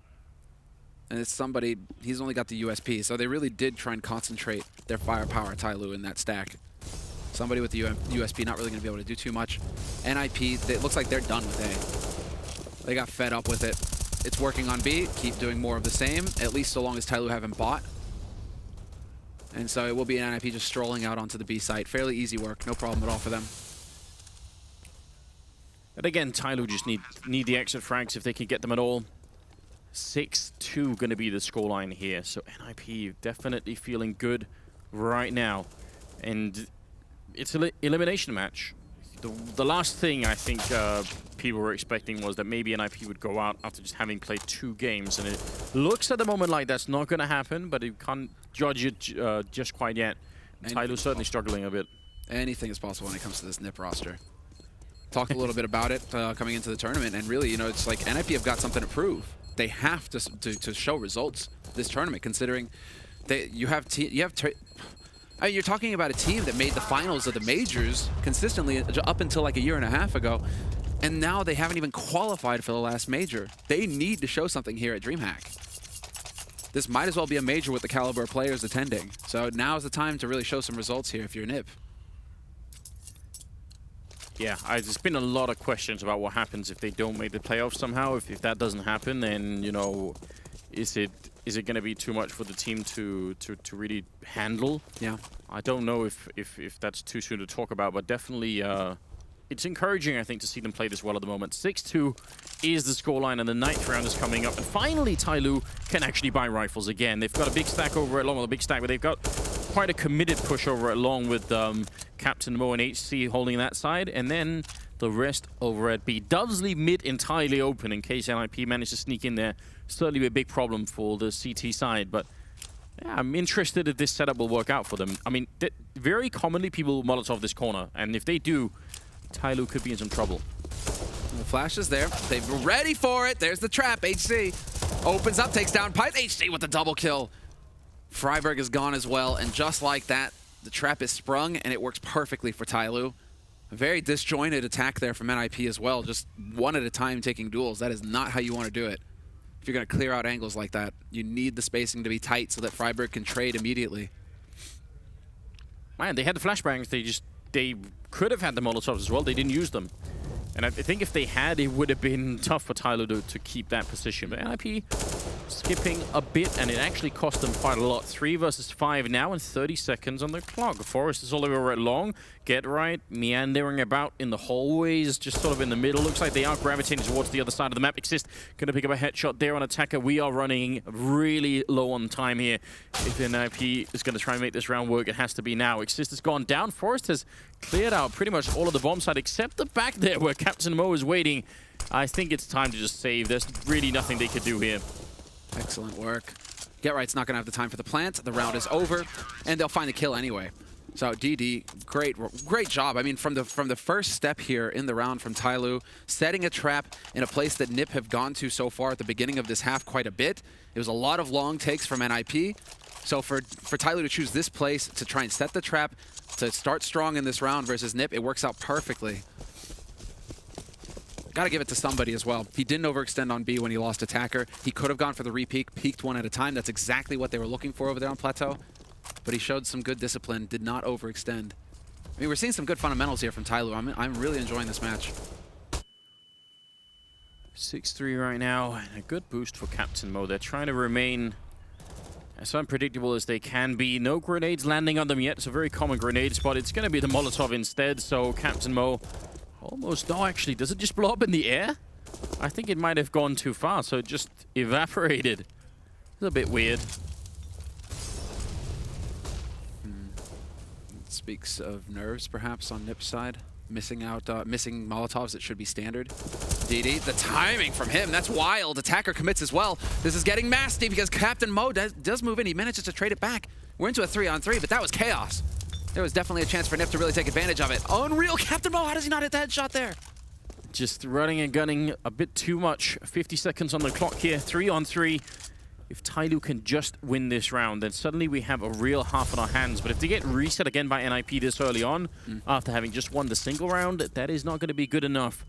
S11: And it's somebody, he's only got the USP, so they really did try and concentrate their firepower at Tyloo in that stack. Somebody with the USP not really going to be able to do too much. NIP, it looks like they're done with A. They got fed up with it. It's working on B, keep doing more of the same, at least so long as Tyloo haven't bought. And so it will be NIP just strolling out onto the B site. Fairly easy work, no problem at all for them.
S12: And again, Tyloo just need the exit frags if they can get them at all. 6-2 going to be the scoreline here. So NIP definitely feeling good right now. And it's an elimination match. The last thing I think people were expecting was that maybe NIP would go out after just having played 2 games. And it looks at the moment like that's not going to happen, but you can't judge it just quite yet. Tyloo's certainly struggling a bit.
S11: Anything is possible when it comes to this NIP roster. Talked a little bit about it coming into the tournament, and really, you know, it's like NIP have got something to prove. They have to show results this tournament, considering that you're talking about a team that made the finals of the majors consistently up until like a year and a half ago, and now they haven't even qualified for the last major. They need to show something here at DreamHack. This might as well be a major with the caliber of players attending. So now's the time to really show some results here if you're NIP.
S12: Yeah, there's been a lot of questions about what happens if they don't make the playoffs somehow. If that doesn't happen, then, you know, is it going to be too much for the team to really handle?
S11: Yeah.
S12: I don't know if that's too soon to talk about, but definitely it's encouraging, I think, to see them play this well at the moment. 6-2 is the scoreline, and the 9th round is coming up. And finally, Tyloo can actually buy rifles again. They've got a big stack over at long, well, a big stack, but they've got quite a committed push over at long with Captain Mo and HC holding that side, and then the rest over at B. Does leave mid entirely open in case NIP managed to sneak in there. Certainly be a big problem for the CT side, but yeah, I'm interested if this setup will work out for them. I mean, very commonly people Molotov this corner, and if they do, Tyloo could be in some trouble.
S11: The flash is there. They're ready for it. There's the trap. HC opens up, takes down Pipe. HC with the double kill. Freiberg is gone as well, and just like that, the trap is sprung, and it works perfectly for Tyloo. A very disjointed attack there from NIP as well, just one at a time taking duels. That is not how you want to do it. If you're going to clear out angles like that, you need the spacing to be tight so that Freiberg can trade immediately.
S12: Man, they had the flashbangs. They could have had the Molotovs as well. They didn't use them. And I think if they had, it would have been tough for Tyloo to keep that position. But NIP skipping a bit, and it actually cost them quite a lot. 3 versus 5 now, and 30 seconds on the clock. Forest is all over at long. Get right, meandering about in the hallways, just sort of in the middle. Looks like they are gravitating towards the other side of the map. Exist going to pick up a headshot there on Attacker. We are running really low on time here. If NIP is going to try and make this round work, it has to be now. Exist has gone down. Forest has cleared out pretty much all of the bomb side, except the back there where Captain Mo is waiting. I think it's time to just save. There's really nothing they could do here.
S11: Excellent work. GetRight's not going to have the time for the plant. The round is over, and they'll find the kill anyway. So DD, great job. I mean, from the first step here in the round from Tyloo, setting a trap in a place that NiP have gone to so far at the beginning of this half quite a bit. It was a lot of long takes from NIP. So for Tyloo to choose this place to try and set the trap, to start strong in this round versus NiP, it works out perfectly. Gotta give it to somebody as well. He didn't overextend on B when he lost attacker. He could have gone for the re-peek, peeked one at a time. That's exactly what they were looking for over there on Plateau. But he showed some good discipline, did not overextend. I mean, we're seeing some good fundamentals here from Tyloo. I'm really enjoying this match.
S12: 6-3 right now, and a good boost for Captain Mo. They're trying to remain as unpredictable as they can be. No grenades landing on them yet. It's a very common grenade spot. It's going to be the Molotov instead, so Captain Mo almost, no, actually, does it just blow up in the air? I think it might have gone too far, so it just evaporated. It's a bit weird.
S11: Speaks of nerves, perhaps, on NiP's side. Missing Molotovs, it should be standard. DD, the timing from him, that's wild. Attacker commits as well. This is getting nasty because Captain Mo does move in. He manages to trade it back. We're into a 3-on-3, but that was chaos. There was definitely a chance for NiP to really take advantage of it. Unreal, Captain Mo, how does he not hit the headshot there?
S12: Just running and gunning a bit too much. 50 seconds on the clock here, 3-on-3. If Tyloo can just win this round, then suddenly we have a real half on our hands. But if they get reset again by NIP this early on, after having just won the single round, that is not going to be good enough.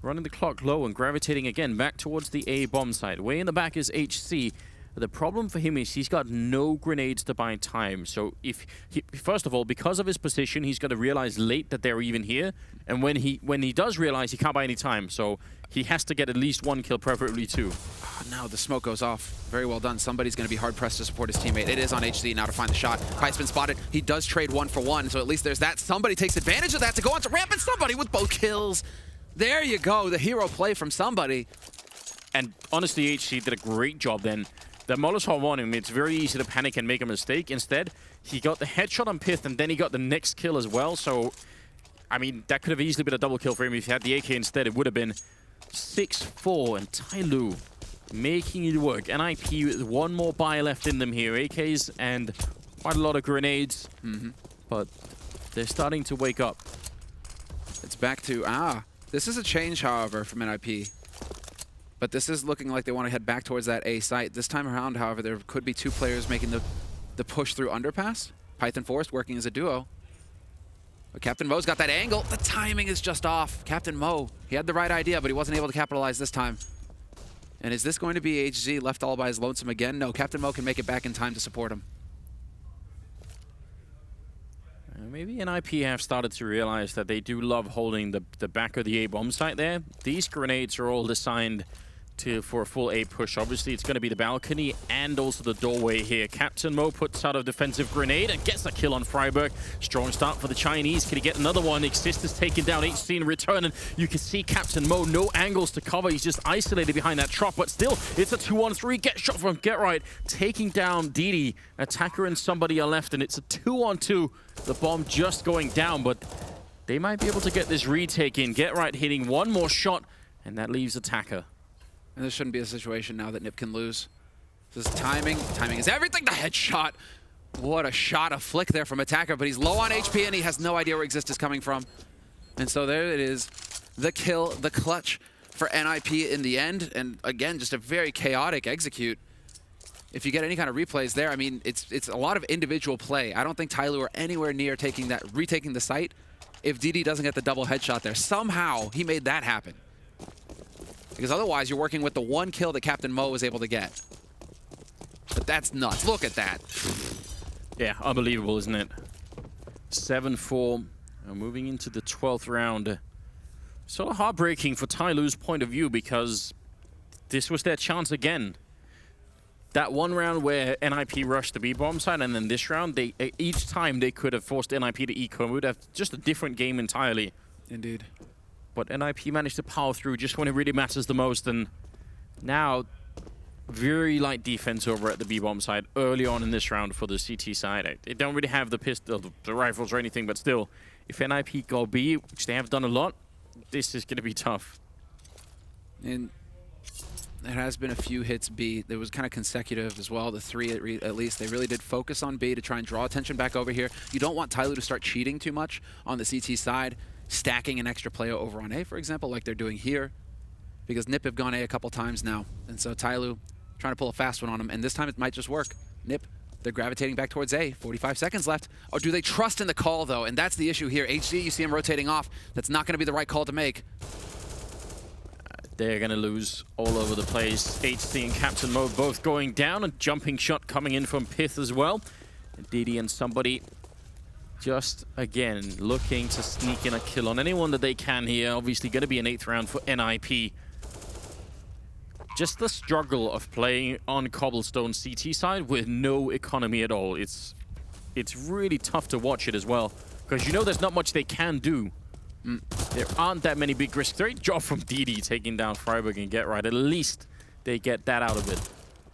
S12: Running the clock low and gravitating again back towards the A bomb site. Way in the back is HC. The problem for him is he's got no grenades to buy time. So if he, first of all, because of his position, he's going to realize late that they're even here. And when he does realize, he can't buy any time. So he has to get at least one kill, preferably two.
S11: Oh, no, the smoke goes off. Very well done. Somebody's going to be hard-pressed to support his teammate. It is on HC now to find the shot. Kite's been spotted. He does trade 1 for 1, so at least there's that. Somebody takes advantage of that to go on to ramp, and somebody with both kills. There you go, the hero play from somebody.
S12: And honestly, HC did a great job then. The Molotov on him, it's very easy to panic and make a mistake. Instead, he got the headshot on Pith, and then he got the next kill as well. So, I mean, that could have easily been a double kill for him. If he had the AK instead, it would have been 6-4, and Tyloo making it work. NIP with one more buy left in them here. AKs and quite a lot of grenades, but they're starting to wake up.
S11: It's back to, this is a change, however, from NIP. But this is looking like they want to head back towards that A site. This time around, however, there could be 2 players making the push through underpass. Python Forest working as a duo. But Captain Mo's got that angle. The timing is just off. Captain Mo, he had the right idea, but he wasn't able to capitalize this time. And is this going to be HZ left all by his lonesome again? No, Captain Mo can make it back in time to support him.
S12: Maybe NIP have started to realize that they do love holding the back of the A bomb site there. These grenades are all designed for a full A push. Obviously, it's going to be the balcony and also the doorway here. Captain Mo puts out a defensive grenade and gets a kill on Freiburg. Strong start for the Chinese. Can he get another one? Exist is taken down HC in return, and you can see Captain Mo, no angles to cover. He's just isolated behind that truck, but still, it's a 2-on-3. Get shot from GetRight, taking down DD. Attacker and somebody are left, and it's a 2-on-2. The bomb just going down, but they might be able to get this retake in. GetRight hitting one more shot, and that leaves Attacker.
S11: And this shouldn't be a situation now that NiP can lose. This is timing. Timing is everything. The headshot. What a shot, a flick there from Attacker, but he's low on HP and he has no idea where Exist is coming from. And so there it is. The kill, the clutch for NIP in the end. And again, just a very chaotic execute. If you get any kind of replays there, I mean, it's a lot of individual play. I don't think Tyloo are anywhere near retaking the site if DD doesn't get the double headshot there. Somehow, he made that happen. Because otherwise, you're working with the 1 kill that Captain Mo was able to get. But that's nuts. Look at that.
S12: Yeah, unbelievable, isn't it? 7-4. Moving into the 12th round. Sort of heartbreaking for Tyloo's point of view because this was their chance again. That one round where NIP rushed the B-bomb side, and then this round, each time they could have forced NIP to eco. It would have just a different game entirely.
S11: Indeed.
S12: But NIP managed to power through just when it really matters the most, and now very light defense over at the B-bomb side early on in this round for the CT side. They don't really have the pistol, the rifles or anything, but still, if NIP go B, which they have done a lot, this is going to be tough.
S11: And there has been a few hits B. There was kind of consecutive as well, the 3 at least. They really did focus on B to try and draw attention back over here. You don't want Tyloo to start cheating too much on the CT side, stacking an extra player over on A, for example, like they're doing here, because Nip have gone A a couple times now. And so Tyloo trying to pull a fast one on him, and this time it might just work. Nip, they're gravitating back towards A. 45 seconds left. Oh, do they trust in the call, though? And that's the issue here. HC, you see him rotating off. That's not going to be the right call to make.
S12: They're going to lose all over the place. HC and Captain Mo both going down. A jumping shot coming in from Pith as well. And Didi and somebody just, again, looking to sneak in a kill on anyone that they can here. Obviously going to be an 8th round for NIP. Just the struggle of playing on Cobblestone CT side with no economy at all. It's really tough to watch it as well, because you know there's not much they can do. There aren't that many big risks. Great job from Didi taking down Freiburg and Get Right. At least they get that out of it.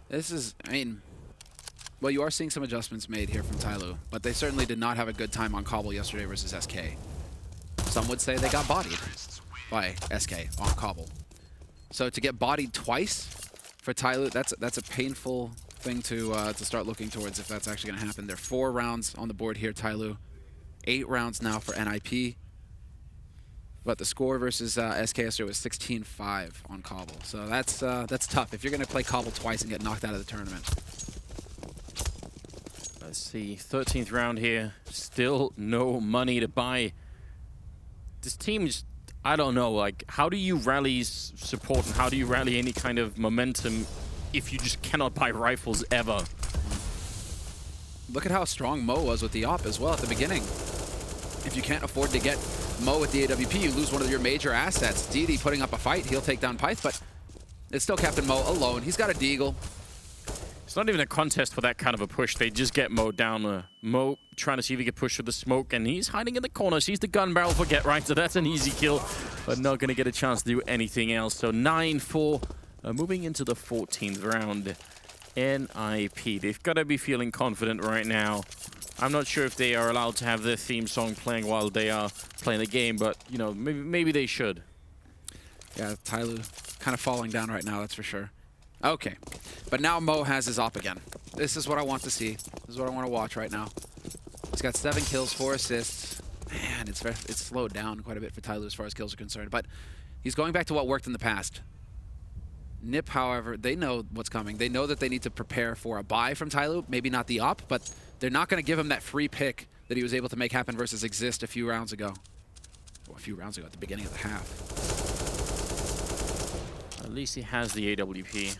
S11: This is, I mean, well, you are seeing some adjustments made here from Tyloo, but they certainly did not have a good time on Cobble yesterday versus SK. Some would say they got bodied by SK on Cobble. So to get bodied twice for Tyloo, that's a painful thing to start looking towards if that's actually going to happen. There are 4 rounds on the board here, Tyloo. 8 rounds now for NIP. But the score versus SK yesterday was 16-5 on Cobble. So that's tough if you're going to play Cobble twice and get knocked out of the tournament.
S12: Let's see, 13th round here. Still no money to buy. This team just, I don't know, like, how do you rally support and how do you rally any kind of momentum if you just cannot buy rifles ever?
S11: Look at how strong Mo was with the op as well at the beginning. If you can't afford to get Mo with the AWP, you lose one of your major assets. Didi putting up a fight, he'll take down Pyth, but it's still Captain Mo alone. He's got a deagle.
S12: It's not even a contest for that kind of a push. They just get Mo down. Mo trying to see if he can push through the smoke, and he's hiding in the corner. Sees the gun barrel for Get Right, so that's an easy kill, but not going to get a chance to do anything else. So 9-4, moving into the 14th round. NIP, they've got to be feeling confident right now. I'm not sure if they are allowed to have their theme song playing while they are playing the game, but, you know, maybe they should.
S11: Yeah, Tyloo kind of falling down right now, that's for sure. Okay, but now Mo has his op again. This is what I want to see. This is what I want to watch right now. He's got 7 kills, 4 assists. Man, it's slowed down quite a bit for Tyloo as far as kills are concerned, but he's going back to what worked in the past. Nip, however, they know what's coming. They know that they need to prepare for a buy from Tyloo, maybe not the op, but they're not going to give him that free pick that he was able to make happen versus Exist a few rounds ago. Well, a few rounds ago at the beginning of the half.
S12: At least he has the AWP.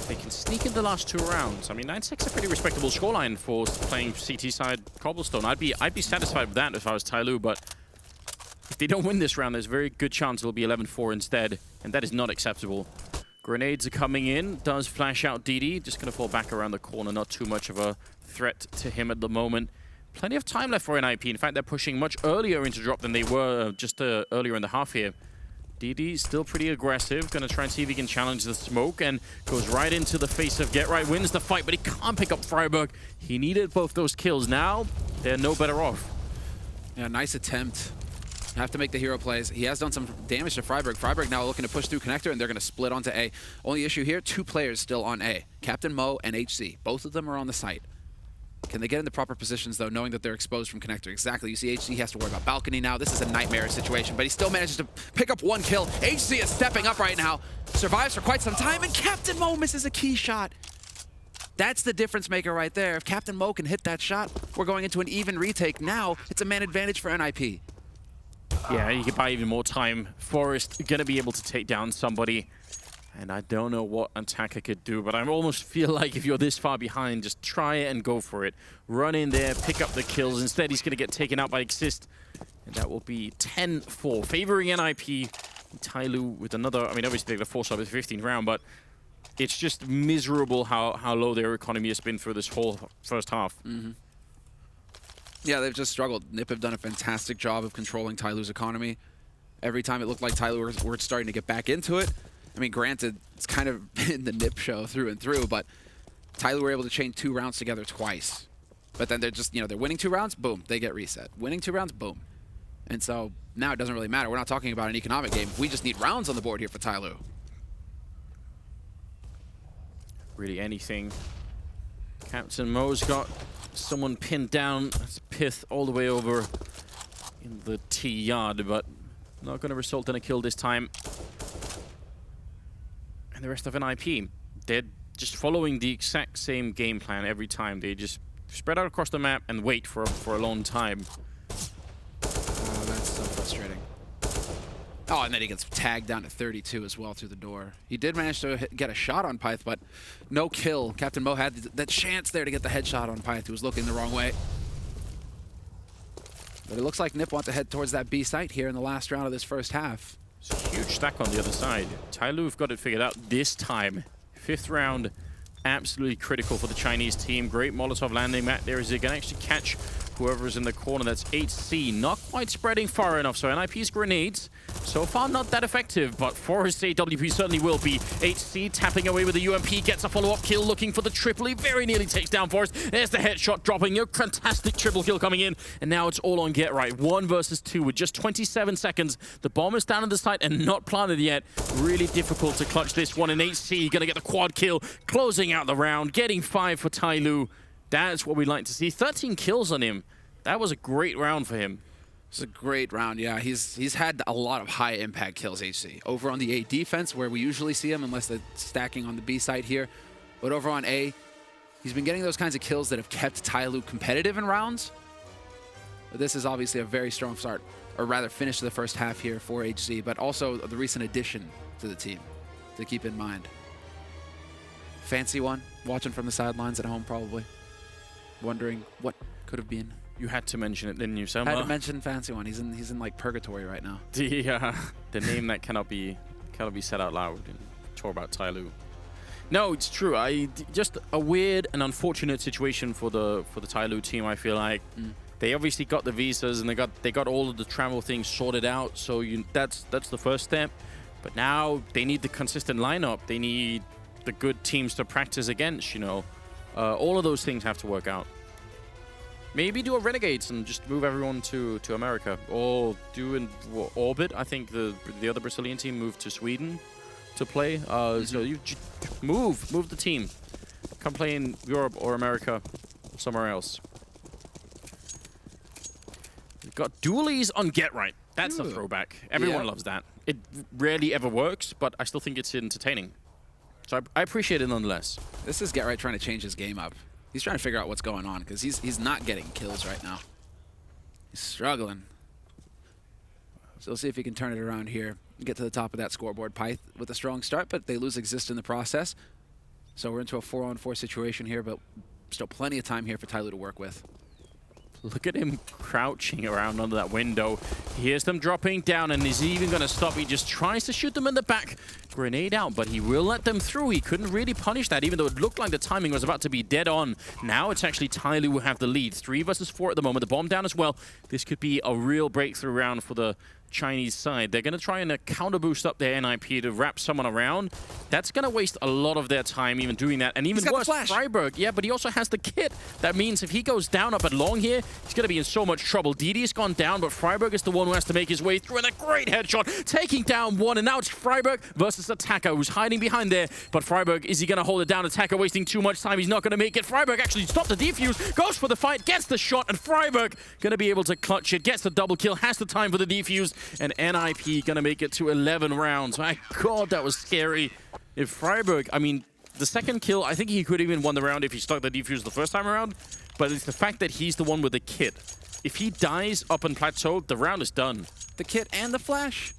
S12: They can sneak in the last 2 rounds. I mean, 9-6 a pretty respectable scoreline for playing CT side Cobblestone. I'd be satisfied with that if I was Tyloo, but if they don't win this round, there's a very good chance it'll be 11-4 instead, and that is not acceptable. Grenades are coming in. Does flash out Didi. Just going to fall back around the corner. Not too much of a threat to him at the moment. Plenty of time left for NIP. In fact, they're pushing much earlier into drop than they were just earlier in the half here. Didi still pretty aggressive. Going to try and see if he can challenge the smoke and goes right into the face of Get Right. Wins the fight, but he can't pick up Freiburg. He needed both those kills. Now, they're no better off.
S11: Yeah, nice attempt. Have to make the hero plays. He has done some damage to Freiburg. Freiburg now looking to push through connector, and they're going to split onto A. Only issue here, 2 players still on A. Captain Mo and HC. Both of them are on the site. Can they get in the proper positions, though, knowing that they're exposed from connector? Exactly. You see HC has to worry about balcony now. This is a nightmare situation, but he still manages to pick up 1 kill. HC is stepping up right now. Survives for quite some time, and Captain Mo misses a key shot. That's the difference maker right there. If Captain Mo can hit that shot, we're going into an even retake. Now, it's a man advantage for NIP.
S12: Yeah, you can buy even more time. Forrest gonna be able to take down somebody. And I don't know what Attacker could do, but I almost feel like if you're this far behind, just try it and go for it. Run in there, pick up the kills. Instead, he's gonna get taken out by Exist. And that will be 10-4, favoring NIP. Tyloo with another, I mean, obviously they're forced up at the 15th round, but it's just miserable how low their economy has been through this whole first half.
S11: Mm-hmm. Yeah, they've just struggled. NIP have done a fantastic job of controlling Tyloo's economy. Every time it looked like Tyloo were starting to get back into it. I mean, granted, it's kind of been the NIP show through and through, but Tyloo were able to chain 2 rounds together twice. But then they're just, you know, they're winning 2 rounds, boom, they get reset. Winning 2 rounds, boom. And so now it doesn't really matter. We're not talking about an economic game. We just need rounds on the board here for Tyloo.
S12: really anything. Captain Mo's got someone pinned down. That's Pith all the way over in the T yard, but not going to result in a kill this time. And the rest of NIP, they're just following the exact same game plan every time. They just spread out across the map and wait for a long time.
S11: Oh, that's so frustrating. Oh, and then he gets tagged down to 32 as well through the door. He did manage to get a shot on Pyth, but no kill. Captain Mo had that chance there to get the headshot on Pyth, who was looking the wrong way. But it looks like Nip wants to head towards that B site here in the last round of this first half.
S12: It's a huge stack on the other side. Tyloo have got it figured out this time. 5th round, absolutely critical for the Chinese team. Great Molotov landing. Matt there is going to actually catch whoever is in the corner. That's HC. Not quite spreading far enough. So NIP's grenades, so far not that effective, but Forest AWP certainly will be. HC tapping away with the UMP, gets a follow-up kill, looking for the triple. He very nearly takes down Forest. There's the headshot dropping. A fantastic triple kill coming in. And now it's all on Get Right. 1 versus 2 with just 27 seconds. The bomb is down on the site and not planted yet. Really difficult to clutch this one. And HC going to get the quad kill, closing out the round, getting 5 for Tyloo. That's what we'd like to see. 13 kills on him. That was a great round for him.
S11: It's a great round, yeah. He's had a lot of high-impact kills, HC. Over on the A defense, where we usually see him, unless they're stacking on the B side here. But over on A, he's been getting those kinds of kills that have kept Tyloo competitive in rounds. But this is obviously a very strong start, or rather finish to the first half here for HC, but also the recent addition to the team to keep in mind. Fancy one, watching from the sidelines at home probably. Wondering what could have been.
S12: You had to mention it, didn't you, Selma?
S11: I had to mention Fancy One. He's in like purgatory right now.
S12: The name that cannot be said out loud and talk about Tyloo. No, it's true. Just a weird and unfortunate situation for the Tyloo team. I feel like they obviously got the visas and they got all of the travel things sorted out. So that's the first step. But now they need the consistent lineup. They need the good teams to practice against. You know, all of those things have to work out. Maybe do a Renegades and just move everyone to America, or do an Orbit. I think the other Brazilian team moved to Sweden to play. So you move the team, come play in Europe or America, or somewhere else. We've got dualies on Get Right. That's a throwback. Everyone loves that. It rarely ever works, but I still think it's entertaining. So I appreciate it nonetheless.
S11: This is Get Right trying to change his game up. He's trying to figure out what's going on because he's not getting kills right now. He's struggling. So we'll see if he can turn it around here and get to the top of that scoreboard. Pyth with a strong start, but they lose exist in the process. So we're into a 4-on-4 situation here, but still plenty of time here for Tyloo to work with.
S12: Look at him crouching around under that window. He hears them dropping down, and is he even going to stop? He just tries to shoot them in the back. Grenade out, but he will let them through. He couldn't really punish that, even though it looked like the timing was about to be dead on. Now it's actually Tyloo who have the lead. 3 versus 4 at the moment. The bomb down as well. This could be a real breakthrough round for the Chinese side. They're going to try and counter boost up their NIP to wrap someone around. That's going to waste a lot of their time even doing that. And even worse, Freiburg. Yeah, but he also has the kit. That means if he goes down up at long here, he's going to be in so much trouble. DD's gone down, but Freiburg is the one who has to make his way through. And a great headshot, taking down one. And now it's Freiburg versus Attacker, who's hiding behind there. But Freiburg, is he going to hold it down? Attacker wasting too much time. He's not going to make it. Freiburg actually stopped the defuse, goes for the fight, gets the shot, and Freiburg going to be able to clutch it, gets the double kill, has the time for the defuse, and NIP going to make it to 11 rounds. My God, that was scary. If Freiburg, I mean, the second kill, I think he could have even won the round if he stuck the defuse the first time around, but it's the fact that he's the one with the kit. If he dies up in plateau, the round is done.
S11: The kit and the flash.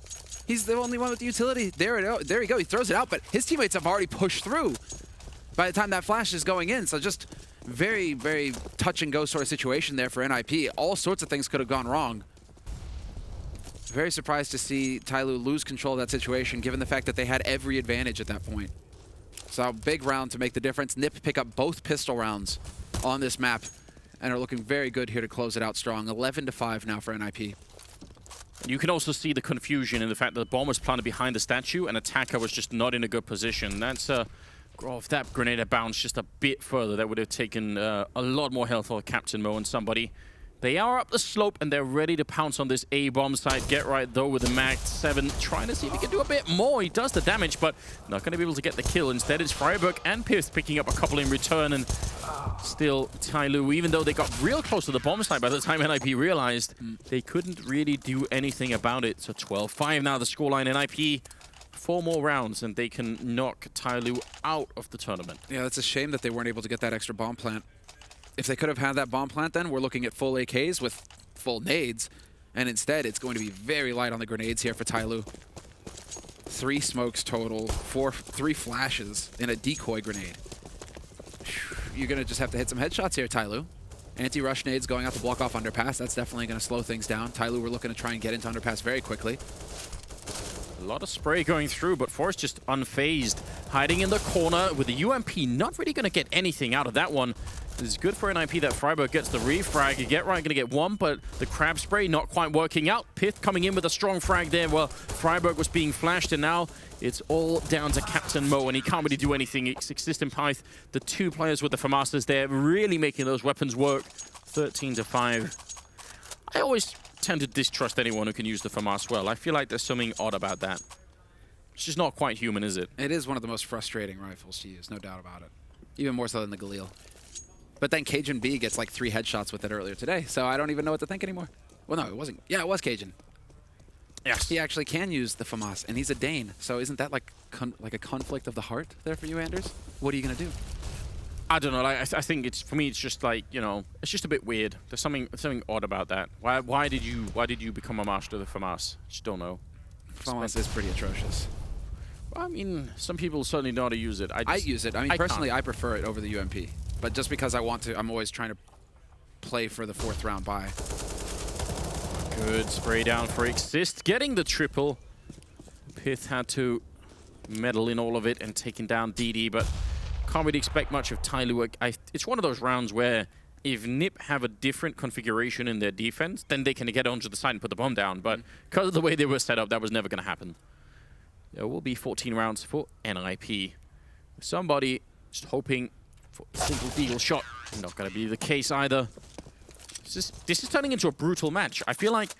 S11: He's the only one with the utility. There you go. He throws it out, but his teammates have already pushed through by the time that flash is going in. So just very, very touch and go sort of situation there for NIP. All sorts of things could have gone wrong. Very surprised to see Tyloo lose control of that situation, given the fact that they had every advantage at that point. So big round to make the difference. Nip pick up both pistol rounds on this map and are looking very good here to close it out strong. 11-5 now for NIP.
S12: You can also see the confusion in the fact that the bomb was planted behind the statue and Attacker was just not in a good position. That's if that grenade had bounced just a bit further, that would have taken a lot more health for Captain Mo and somebody. They are up the slope, and they're ready to pounce on this A-bomb site. Get right, though, with the Mag 7, trying to see if he can do a bit more. He does the damage, but not going to be able to get the kill. Instead, it's Freiburg and Pith picking up a couple in return, and still Tyloo, even though they got real close to the bomb site by the time NIP realized, they couldn't really do anything about it. So 12-5 now, the scoreline. NIP, 4 more rounds, and they can knock Tyloo out of the tournament.
S11: Yeah, it's a shame that they weren't able to get that extra bomb plant. If they could have had that bomb plant, then we're looking at full AKs with full nades, and instead it's going to be very light on the grenades here for Tyloo. 3 smokes total, 3 flashes, and a decoy grenade. You're going to just have to hit some headshots here, Tyloo. Anti-rush nades going out to block off underpass. That's definitely going to slow things down. Tyloo, we're looking to try and get into underpass very quickly.
S12: A lot of spray going through, but Forrest just unfazed. Hiding in the corner with the UMP. Not really going to get anything out of that one. It's good for NIP that Freiburg gets the refrag. Get right, going to get one, but the crab spray not quite working out. Pith coming in with a strong frag there. Well, Freiburg was being flashed, and now it's all down to Captain Mo, and he can't really do anything. It's Exist and Pyth, the 2 players with the FAMASas there, really making those weapons work. 13-5. I always tend to distrust anyone who can use the FAMAS well. I feel like there's something odd about that. It's just not quite human, is it?
S11: It is one of the most frustrating rifles to use, no doubt about it. Even more so than the Galil. But then Cajun B gets like 3 headshots with it earlier today, so I don't even know what to think anymore. Well, no, it wasn't. Yeah, it was Cajun.
S12: Yes.
S11: He actually can use the FAMAS, and he's a Dane, so isn't that like a conflict of the heart there for you, Anders? What are you going to do?
S12: I don't know. Like, I think it's, for me, it's just like, you know, it's just a bit weird. There's something odd about that. Why did you become a master of the FAMAS? Just don't know.
S11: FAMAS is pretty atrocious.
S12: Well, I mean, some people certainly know how to use it.
S11: I use it. I mean, personally, I prefer it over the UMP. But just because I want to, I'm always trying to play for the 4th round bye.
S12: Good spray down for Exist, getting the triple. Pith had to meddle in all of it and taking down DD, but can't really expect much of Tyloo. It's one of those rounds where if NIP have a different configuration in their defense, then they can get onto the side and put the bomb down. But because of the way they were set up, that was never going to happen. There will be 14 rounds for NIP. Somebody just hoping for a single deagle shot. Not going to be the case either. This is turning into a brutal match. I feel like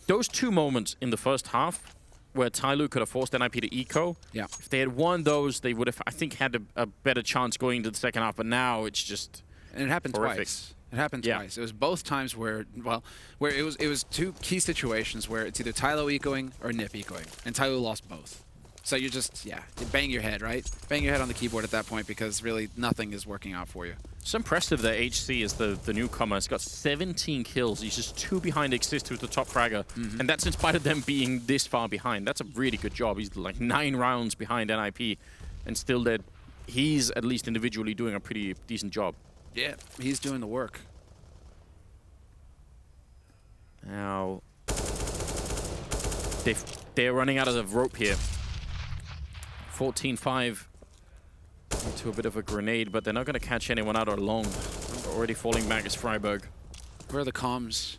S12: those 2 moments in the first half where Tyloo could have forced NIP to eco, if they had won those, they would have, I think, had a better chance going into the second half. But now it's just
S11: And it happened
S12: horrific.
S11: twice. It happened twice. It was both times where, well, where it was 2 key situations where it's either Tyloo ecoing or NIP ecoing, and Tyloo lost both. So you just, you bang your head, right? Bang your head on the keyboard at that point because really nothing is working out for you.
S12: It's impressive that HC is the newcomer. He's got 17 kills. He's just 2 behind Exist, who's the top fragger. And that's in spite of them being this far behind. That's a really good job. He's like 9 rounds behind NIP, and still he's at least individually doing a pretty decent job.
S11: Yeah, he's doing the work.
S12: Now, they're running out of the rope here. 14-5 into a bit of a grenade, but they're not going to catch anyone out or long. Already falling back is Freiburg.
S11: Where are the comms?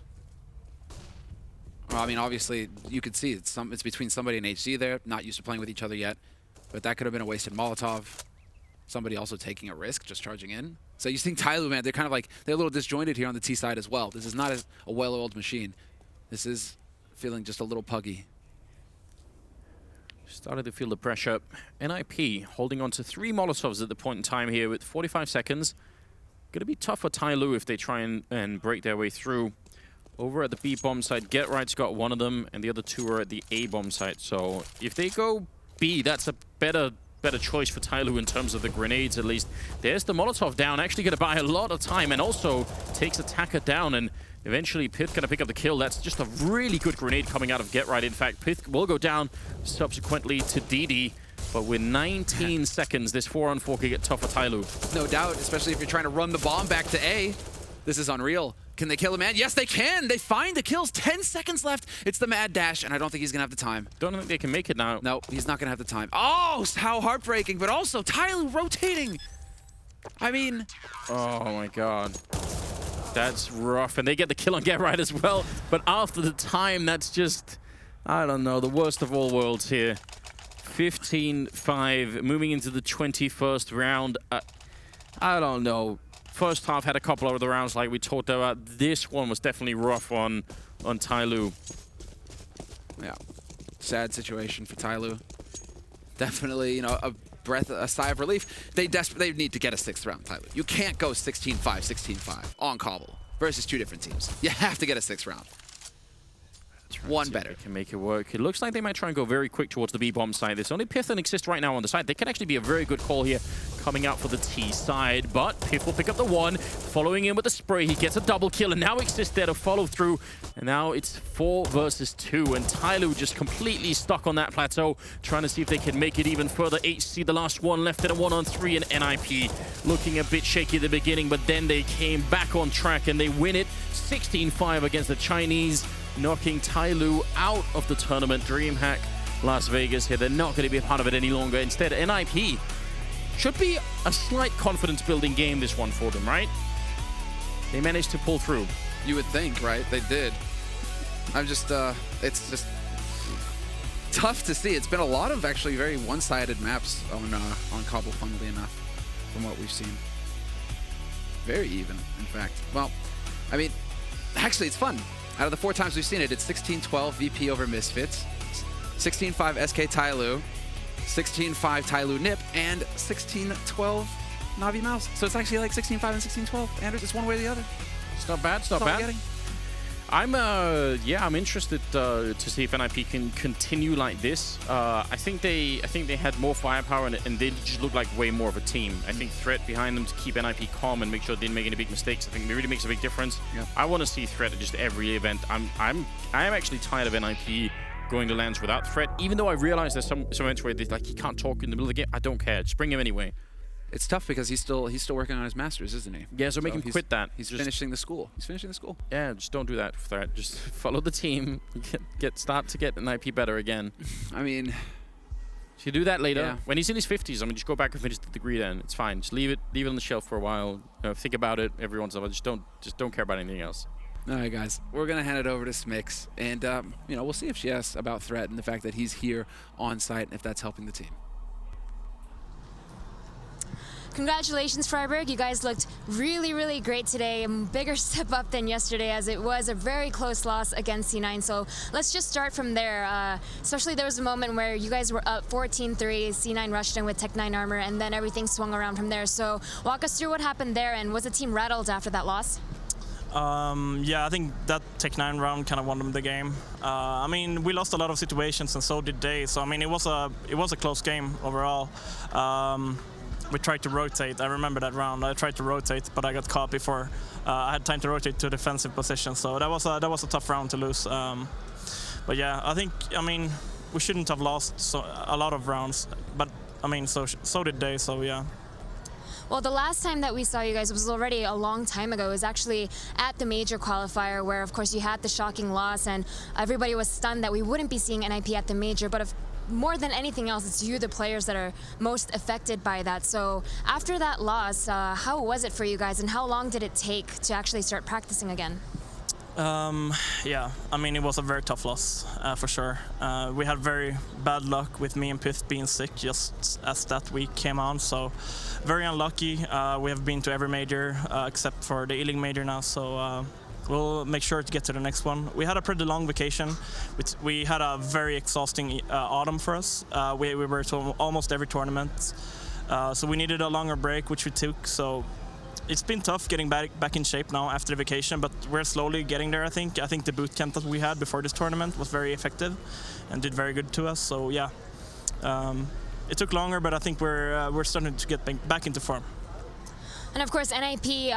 S11: Well, I mean, obviously, you could see it's between somebody and HC there, not used to playing with each other yet, but that could have been a wasted Molotov. Somebody also taking a risk, just charging in. So you think Tyloo, man, they're kind of like, they're a little disjointed here on the T side as well. This is not a well-oiled machine. This is feeling just a little puggy.
S12: Started to feel the pressure. NIP holding on to 3 Molotovs at the point in time here with 45 seconds. Going to be tough for Tyloo if they try and break their way through. Over at the B bomb site, Get Right's got 1 of them, and the other 2 are at the A bomb site. So if they go B, that's a better choice for Tyloo in terms of the grenades, at least. There's the Molotov down, actually going to buy a lot of time, and also takes Attacker down, and eventually Pith going to pick up the kill. That's just a really good grenade coming out of Get Right. In fact, Pith will go down subsequently to DD, but with 19 seconds, this 4-on-4 could get tough for Tyloo.
S11: No doubt, especially if you're trying to run the bomb back to A. This is unreal. Can they kill a man? Yes, they can. They find the kills. 10 seconds left. It's the mad dash, and I don't think he's going to have the time.
S12: Don't think they can make it now.
S11: No, he's not going to have the time. Oh, how heartbreaking, but also Tyloo rotating. I mean...
S12: Oh, my God. That's rough. And they get the kill on Get Right as well. But after the time, that's just, I don't know, the worst of all worlds here. 15-5, moving into the 21st round. I don't know. first half had a couple of the rounds like we talked about. This one was definitely rough on Tyloo.
S11: Yeah, sad situation for Tyloo. Definitely, you know, a sigh of relief. They need to get a 6th round, Tyloo. You can't go 16-5, 16-5 on Cobble versus 2 different teams. You have to get a 6th round. One better.
S12: Can make it work. It looks like they might try and go very quick towards the B-bomb side. There's only Pith and Exist right now on the side. They can actually be a very good call here coming out for the T side, but Pith will pick up the 1, following in with the spray. He gets a double kill, and now Exist there to follow through. And now it's 4 versus 2, and Tyloo just completely stuck on that plateau, trying to see if they can make it even further. HC, the last one left in a 1-on-3, and NIP looking a bit shaky at the beginning, but then they came back on track, and they win it 16-5 against the Chinese, knocking Tyloo out of the tournament. DreamHack Las Vegas here, they're not going to be a part of it any longer. Instead, NIP should be a slight confidence-building game, this one for them, right? They managed to pull through.
S11: You would think, right? They did. I'm just, it's just tough to see. It's been a lot of actually very one-sided maps on Cobble, funnily enough, from what we've seen. Very even, in fact. Well, I mean, actually, it's fun. Out of the 4 times we've seen it, it's 16-12 VP over Misfits, 16-5 SK Tyloo, 16-5 Tyloo Nip, and 16-12 Navi Mouse. So it's actually like 16-5 and 16-12. Andrew, just one way or the other.
S12: It's not bad. It's not bad. I'm interested to see if NIP can continue like this. I think they had more firepower and they just look like way more of a team. I think threat behind them to keep NIP calm and make sure they didn't make any big mistakes. I think it really makes a big difference. Yeah. I want to see threat at just every event. I am actually tired of NIP going to lands without threat. Even though I realize there's some events where like he can't talk in the middle of the game. I don't care. Just bring him anyway.
S11: It's tough because he's still working on his masters, isn't he?
S12: Yeah, so make him quit that.
S11: He's just finishing the school. He's finishing the school.
S12: Yeah, just don't do that. Threat. Just follow the team. Start to get an IP better again.
S11: I mean,
S12: if you do that later, when he's in his 50s, I mean, just go back and finish the degree. Then it's fine. Just leave it on the shelf for a while. Think about it every once in a while. Just don't care about anything else.
S11: All right, guys, we're gonna hand it over to Smix, and we'll see if she asks about threat and the fact that he's here on site, and if that's helping the team.
S13: Congratulations, Freiburg. You guys looked really, really great today. A bigger step up than yesterday, as it was a very close loss against C9. So let's just start from there. Especially there was a moment where you guys were up 14-3. C9 rushed in with Tech 9 armor, and then everything swung around from there. So walk us through what happened there, and was the team rattled after that loss?
S7: Yeah, I think that Tech 9 round kind of won them the game. I mean, we lost a lot of situations, and so did they. So I mean, it was a close game overall. We tried to rotate. I remember that round. I tried to rotate, but I got caught before I had time to rotate to a defensive position. So that was a tough round to lose. But yeah, I mean, we shouldn't have lost a lot of rounds. But I mean, so did they. So yeah.
S13: Well, the last time that we saw you guys was already a long time ago. It was actually at the major qualifier where, of course, you had the shocking loss, and everybody was stunned that we wouldn't be seeing NIP at the major. But more than anything else, it's you, the players, that are most affected by that. So after that loss, how was it for you guys, and how long did it take to actually start practicing again?
S7: Yeah, I mean, it was a very tough loss, for sure. We had very bad luck with me and Pith being sick just as that week came on, so very unlucky. We have been to every major except for the E-League major now, so we'll make sure to get to the next one. We had a pretty long vacation. We had a very exhausting autumn for us. We were to almost every tournament, so we needed a longer break, which we took. So it's been tough getting back in shape now after the vacation, but we're slowly getting there, I think. I think the boot camp that we had before this tournament was very effective and did very good to us. So yeah, it took longer, but I think we're starting to get back into form.
S13: And of course, NIP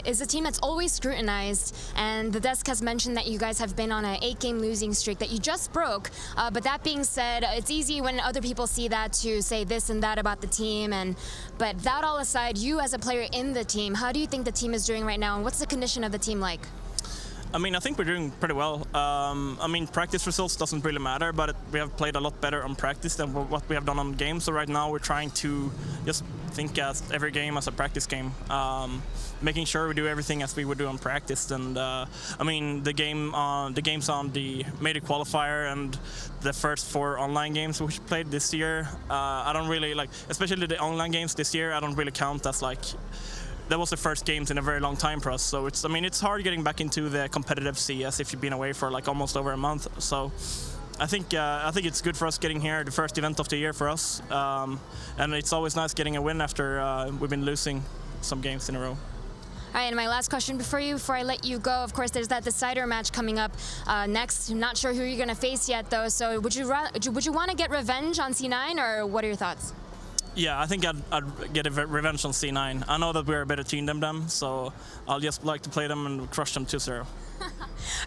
S13: is a team that's always scrutinized, and the desk has mentioned that you guys have been on an 8-game losing streak that you just broke. But that being said, it's easy when other people see that to say this and that about the team. But that all aside, you as a player in the team, how do you think the team is doing right now, and what's the condition of the team like?
S7: I mean, I think we're doing pretty well. I mean, practice results doesn't really matter, but we have played a lot better on practice than what we have done on games. So right now we're trying to just think as every game as a practice game, making sure we do everything as we would do on practice. And I mean, the games on the major qualifier and the first 4 online games which we played this year, I don't really like, especially the online games this year. I don't really count as like that was the first games in a very long time for us. So I mean, it's hard getting back into the competitive CS if you've been away for like almost over a month. So I think it's good for us getting here, the first event of the year for us, and it's always nice getting a win after we've been losing some games in a row.
S13: All right, and my last question before I let you go, of course, there's that decider match coming up next. I'm not sure who you're going to face yet, though. So would you want to get revenge on C9, or what are your thoughts?
S7: Yeah, I think I'd get a revenge on C9. I know that we're a better team than them, so I'll just like to play them and crush them 2-0.
S13: All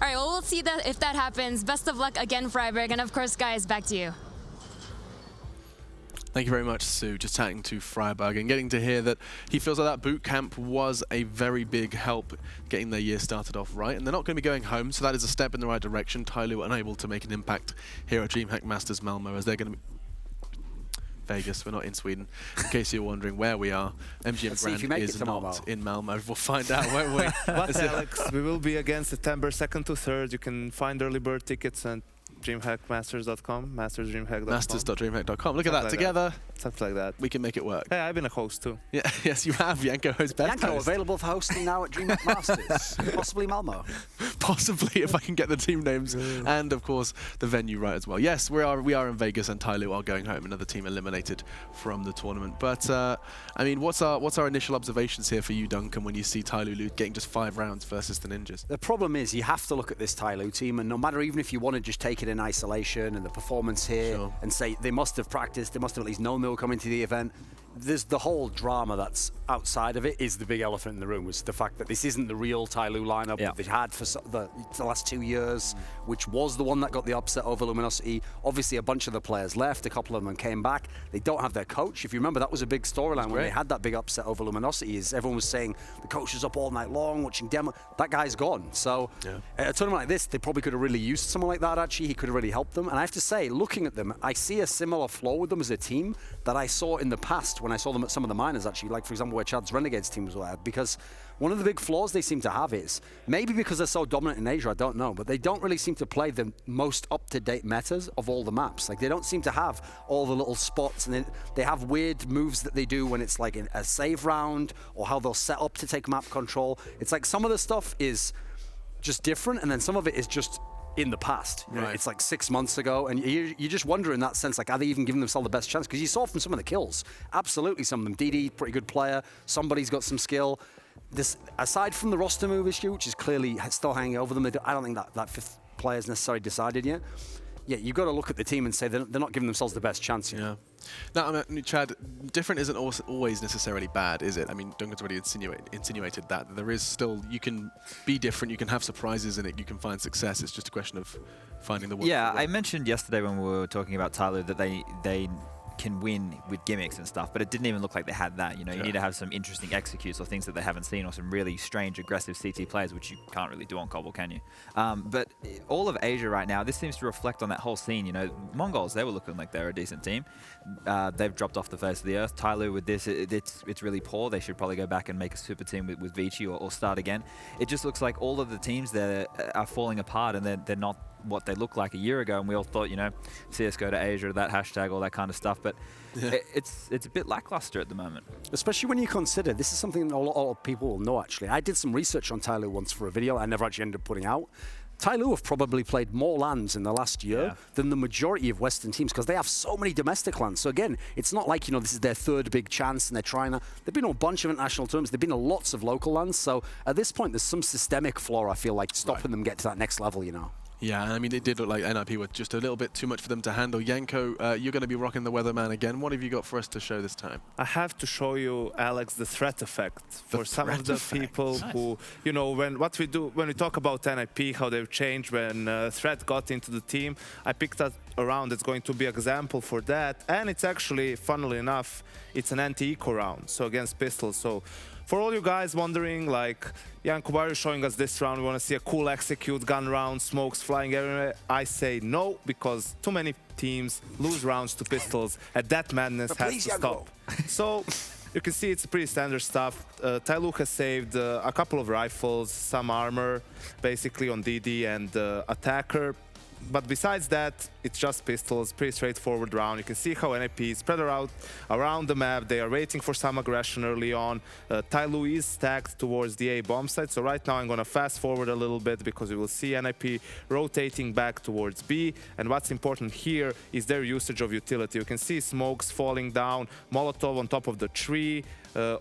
S13: right, well, we'll see that if that happens. Best of luck again, Freiburg. And of course, guys, back to you.
S2: Thank you very much, Sue. Just chatting to Freiburg and getting to hear that he feels like that boot camp was a very big help getting their year started off right. And they're not going to be going home, so that is a step in the right direction. Tyloo unable to make an impact here at DreamHack Masters Malmo, as they're going to be Vegas. We're not in Sweden, in case you're wondering where we are. MGM Grand is not in Malmo. We'll find out, won't we?
S9: But Alex, we will be again September 2nd to 3rd. You can find early bird tickets and DreamHackMasters.com, mastersdreamhack.com.
S2: Masters.dreamhack.com. Look at that, together.
S9: Something like that.
S2: We can make it work.
S9: Hey, I've been a host too.
S2: Yeah, yes, you have. Yanko host best
S3: Yanko
S2: host.
S3: available for hosting now at DreamHack Masters, possibly Malmo.
S2: Possibly, if I can get the team names and, of course, the venue right as well. Yes, we are in Vegas, and Tyloo are going home. Another team eliminated from the tournament. But I mean, what's our initial observations here for you, Duncan, when you see Tyloo getting just 5 rounds versus the Ninjas?
S3: The problem is you have to look at this Tyloo team, and no matter, even if you want to just take it in isolation and the performance here and say they must have practiced, they must have at least known they were coming to the event. There's the whole drama that's outside of it is the big elephant in the room, was the fact that this isn't the real Tyloo lineup that they've had for the last 2 years, which was the one that got the upset over Luminosity. Obviously, a bunch of the players left, a couple of them came back. They don't have their coach. If you remember, that was a big storyline when they had that big upset over Luminosity, is everyone was saying the coach was up all night long watching demo. That guy's gone. So at a tournament like this, they probably could have really used someone like that, actually. He could have really helped them. And I have to say, looking at them, I see a similar flaw with them as a team that I saw in the past when I saw them at some of the minors, actually, like, for example, where Chad's Renegades teams were at, because one of the big flaws they seem to have is, maybe because they're so dominant in Asia, I don't know, but they don't really seem to play the most up-to-date metas of all the maps. Like, they don't seem to have all the little spots, and they have weird moves that they do when it's like a save round, or how they'll set up to take map control. It's like some of the stuff is just different, and then some of it is just in the past. Right. It's like 6 months ago, and you just wonder in that sense, like, are they even giving themselves the best chance? Because you saw from some of the kills, absolutely some of them. DD, pretty good player. Somebody's got some skill. This, aside from the roster move issue, which is clearly still hanging over them, I don't think that 5th player is necessarily decided yet. Yeah, you've got to look at the team and say they're not giving themselves the best chance.
S2: Yeah. Now, I mean, Chad, different isn't always necessarily bad, is it? I mean, Duncan's already insinuated that. There is still, you can be different, you can have surprises in it, you can find success. It's just a question of finding the one.
S5: Yeah, I mentioned yesterday when we were talking about Tyloo that they can win with gimmicks and stuff, but it didn't even look like they had that. You know, you need to have some interesting executes or things that they haven't seen, or some really strange, aggressive CT players, which you can't really do on Cobble, can you? But all of Asia right now, this seems to reflect on that whole scene. You know, Mongols, they were looking like they're a decent team. They've dropped off the face of the earth. Tyloo, with this, it's really poor. They should probably go back and make a super team with Vici or start again. It just looks like all of the teams there are falling apart, and they're not what they looked like a year ago, and we all thought, you know, CSGO to Asia, that hashtag, all that kind of stuff, but it's a bit lackluster at the moment.
S3: Especially when you consider, this is something a lot of people will know, actually. I did some research on Tyloo once for a video I never actually ended up putting out. Tyloo have probably played more LANs in the last year than the majority of Western teams, because they have so many domestic LANs. So again, it's not like, you know, this is their 3rd big chance and they're trying to... They've been on a bunch of international tournaments. They've been to lots of local LANs. So at this point, there's some systemic flaw, I feel like, stopping them get to that next level, you know.
S2: Yeah, I mean, it did look like NIP were just a little bit too much for them to handle. Yanko, you're going to be rocking the Weatherman again. What have you got for us to show this time?
S9: I have to show you, Alex, the threat effect for some of the people who, you know, when we talk about NIP, how they've changed when Threat got into the team. I picked that around that's going to be an example for that, and it's actually, funnily enough, it's an anti-eco round, so against pistols. So for all you guys wondering, like, Yanko, why are you showing us this round? We want to see a cool execute, gun round, smokes flying everywhere. I say no, because too many teams lose rounds to pistols, and that madness has to stop. So you can see it's pretty standard stuff. Tyloo has saved a couple of rifles, some armor, basically on DD and Attacker. But besides that, it's just pistols, pretty straightforward round. You can see how NIP spread around the map. They are waiting for some aggression early on. Tyloo is stacked towards the A bomb site. So right now I'm going to fast forward a little bit because we will see NIP rotating back towards B. And what's important here is their usage of utility. You can see smokes falling down, Molotov on top of the tree.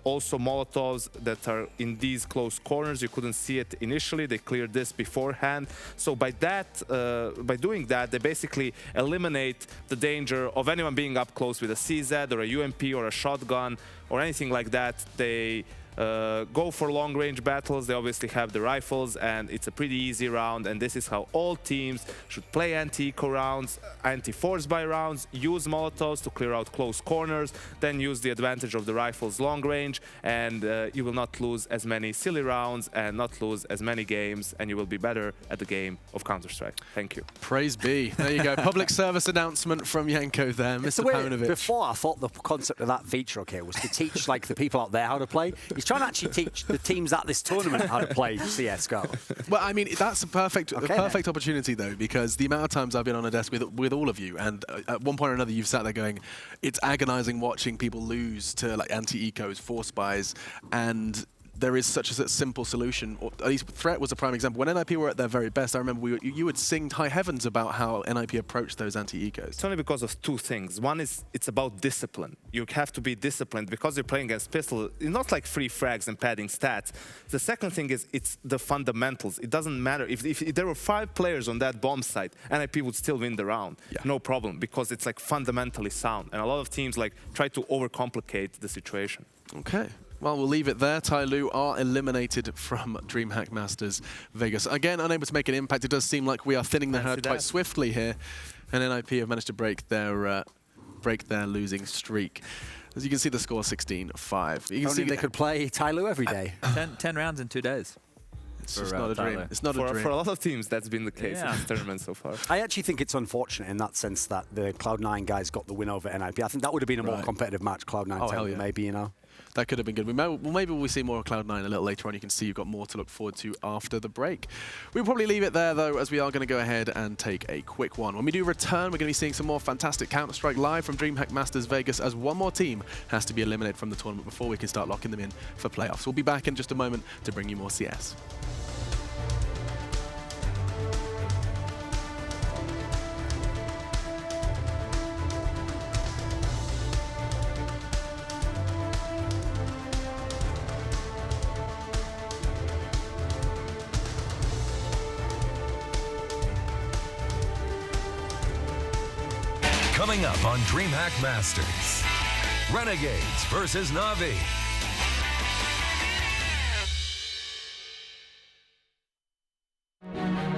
S9: Also Molotovs that are in these close corners. You couldn't see it initially. They cleared this beforehand. So by doing that, they basically eliminate the danger of anyone being up close with a CZ or a UMP or a shotgun or anything like that. They go for long-range battles. They obviously have the rifles, and it's a pretty easy round. And this is how all teams should play anti-eco rounds, anti-force buy rounds, use Molotovs to clear out close corners, then use the advantage of the rifles long range, and you will not lose as many silly rounds and not lose as many games, and you will be better at the game of Counter-Strike. Thank you.
S2: Praise be. There you go. Public service announcement from Yanko there, Mr. Paunovic.
S3: Before, I thought the concept of that feature, okay, was to teach like the people out there how to play. He's trying to actually teach the teams at this tournament how to play CS:GO.
S2: Well, I mean, that's a perfect opportunity, though, because the amount of times I've been on a desk with all of you, and at one point or another, you've sat there going, it's agonizing watching people lose to like anti-ecos, force buys, and there is such a simple solution. Or at least Threat was a prime example. When NIP were at their very best, I remember you would sing high heavens about how NIP approached those anti-ecos.
S9: It's only because of two things. One is it's about discipline. You have to be disciplined because you're playing against pistol. It's not like free frags and padding stats. The second thing is it's the fundamentals. It doesn't matter. If there were 5 players on that bomb site, NIP would still win the round. Yeah. No problem, because it's like fundamentally sound. And a lot of teams like try to overcomplicate the situation.
S2: Okay. Well, we'll leave it there. Tyloo are eliminated from DreamHack Masters Vegas. Again, unable to make an impact. It does seem like we are thinning the herd quite swiftly here, and NIP have managed to break their losing streak. As you can see, the score 16-5. You can see
S3: they could play Tyloo every day.
S5: 10 rounds in 2 days.
S2: It's just not a dream. It's not a dream.
S9: For a lot of teams, that's been the case in this tournament so far.
S3: I actually think it's unfortunate in that sense that the Cloud9 guys got the win over NIP. I think that would have been a more competitive match, Cloud9 maybe, you know.
S2: That could have been good. Maybe we'll see more of Cloud9 a little later on. You can see you've got more to look forward to after the break. We'll probably leave it there, though, as we are going to go ahead and take a quick one. When we do return, we're going to be seeing some more fantastic Counter-Strike live from DreamHack Masters Vegas, as one more team has to be eliminated from the tournament before we can start locking them in for playoffs. We'll be back in just a moment to bring you more CS.
S1: Coming up on DreamHack Masters, Renegades versus Na'Vi.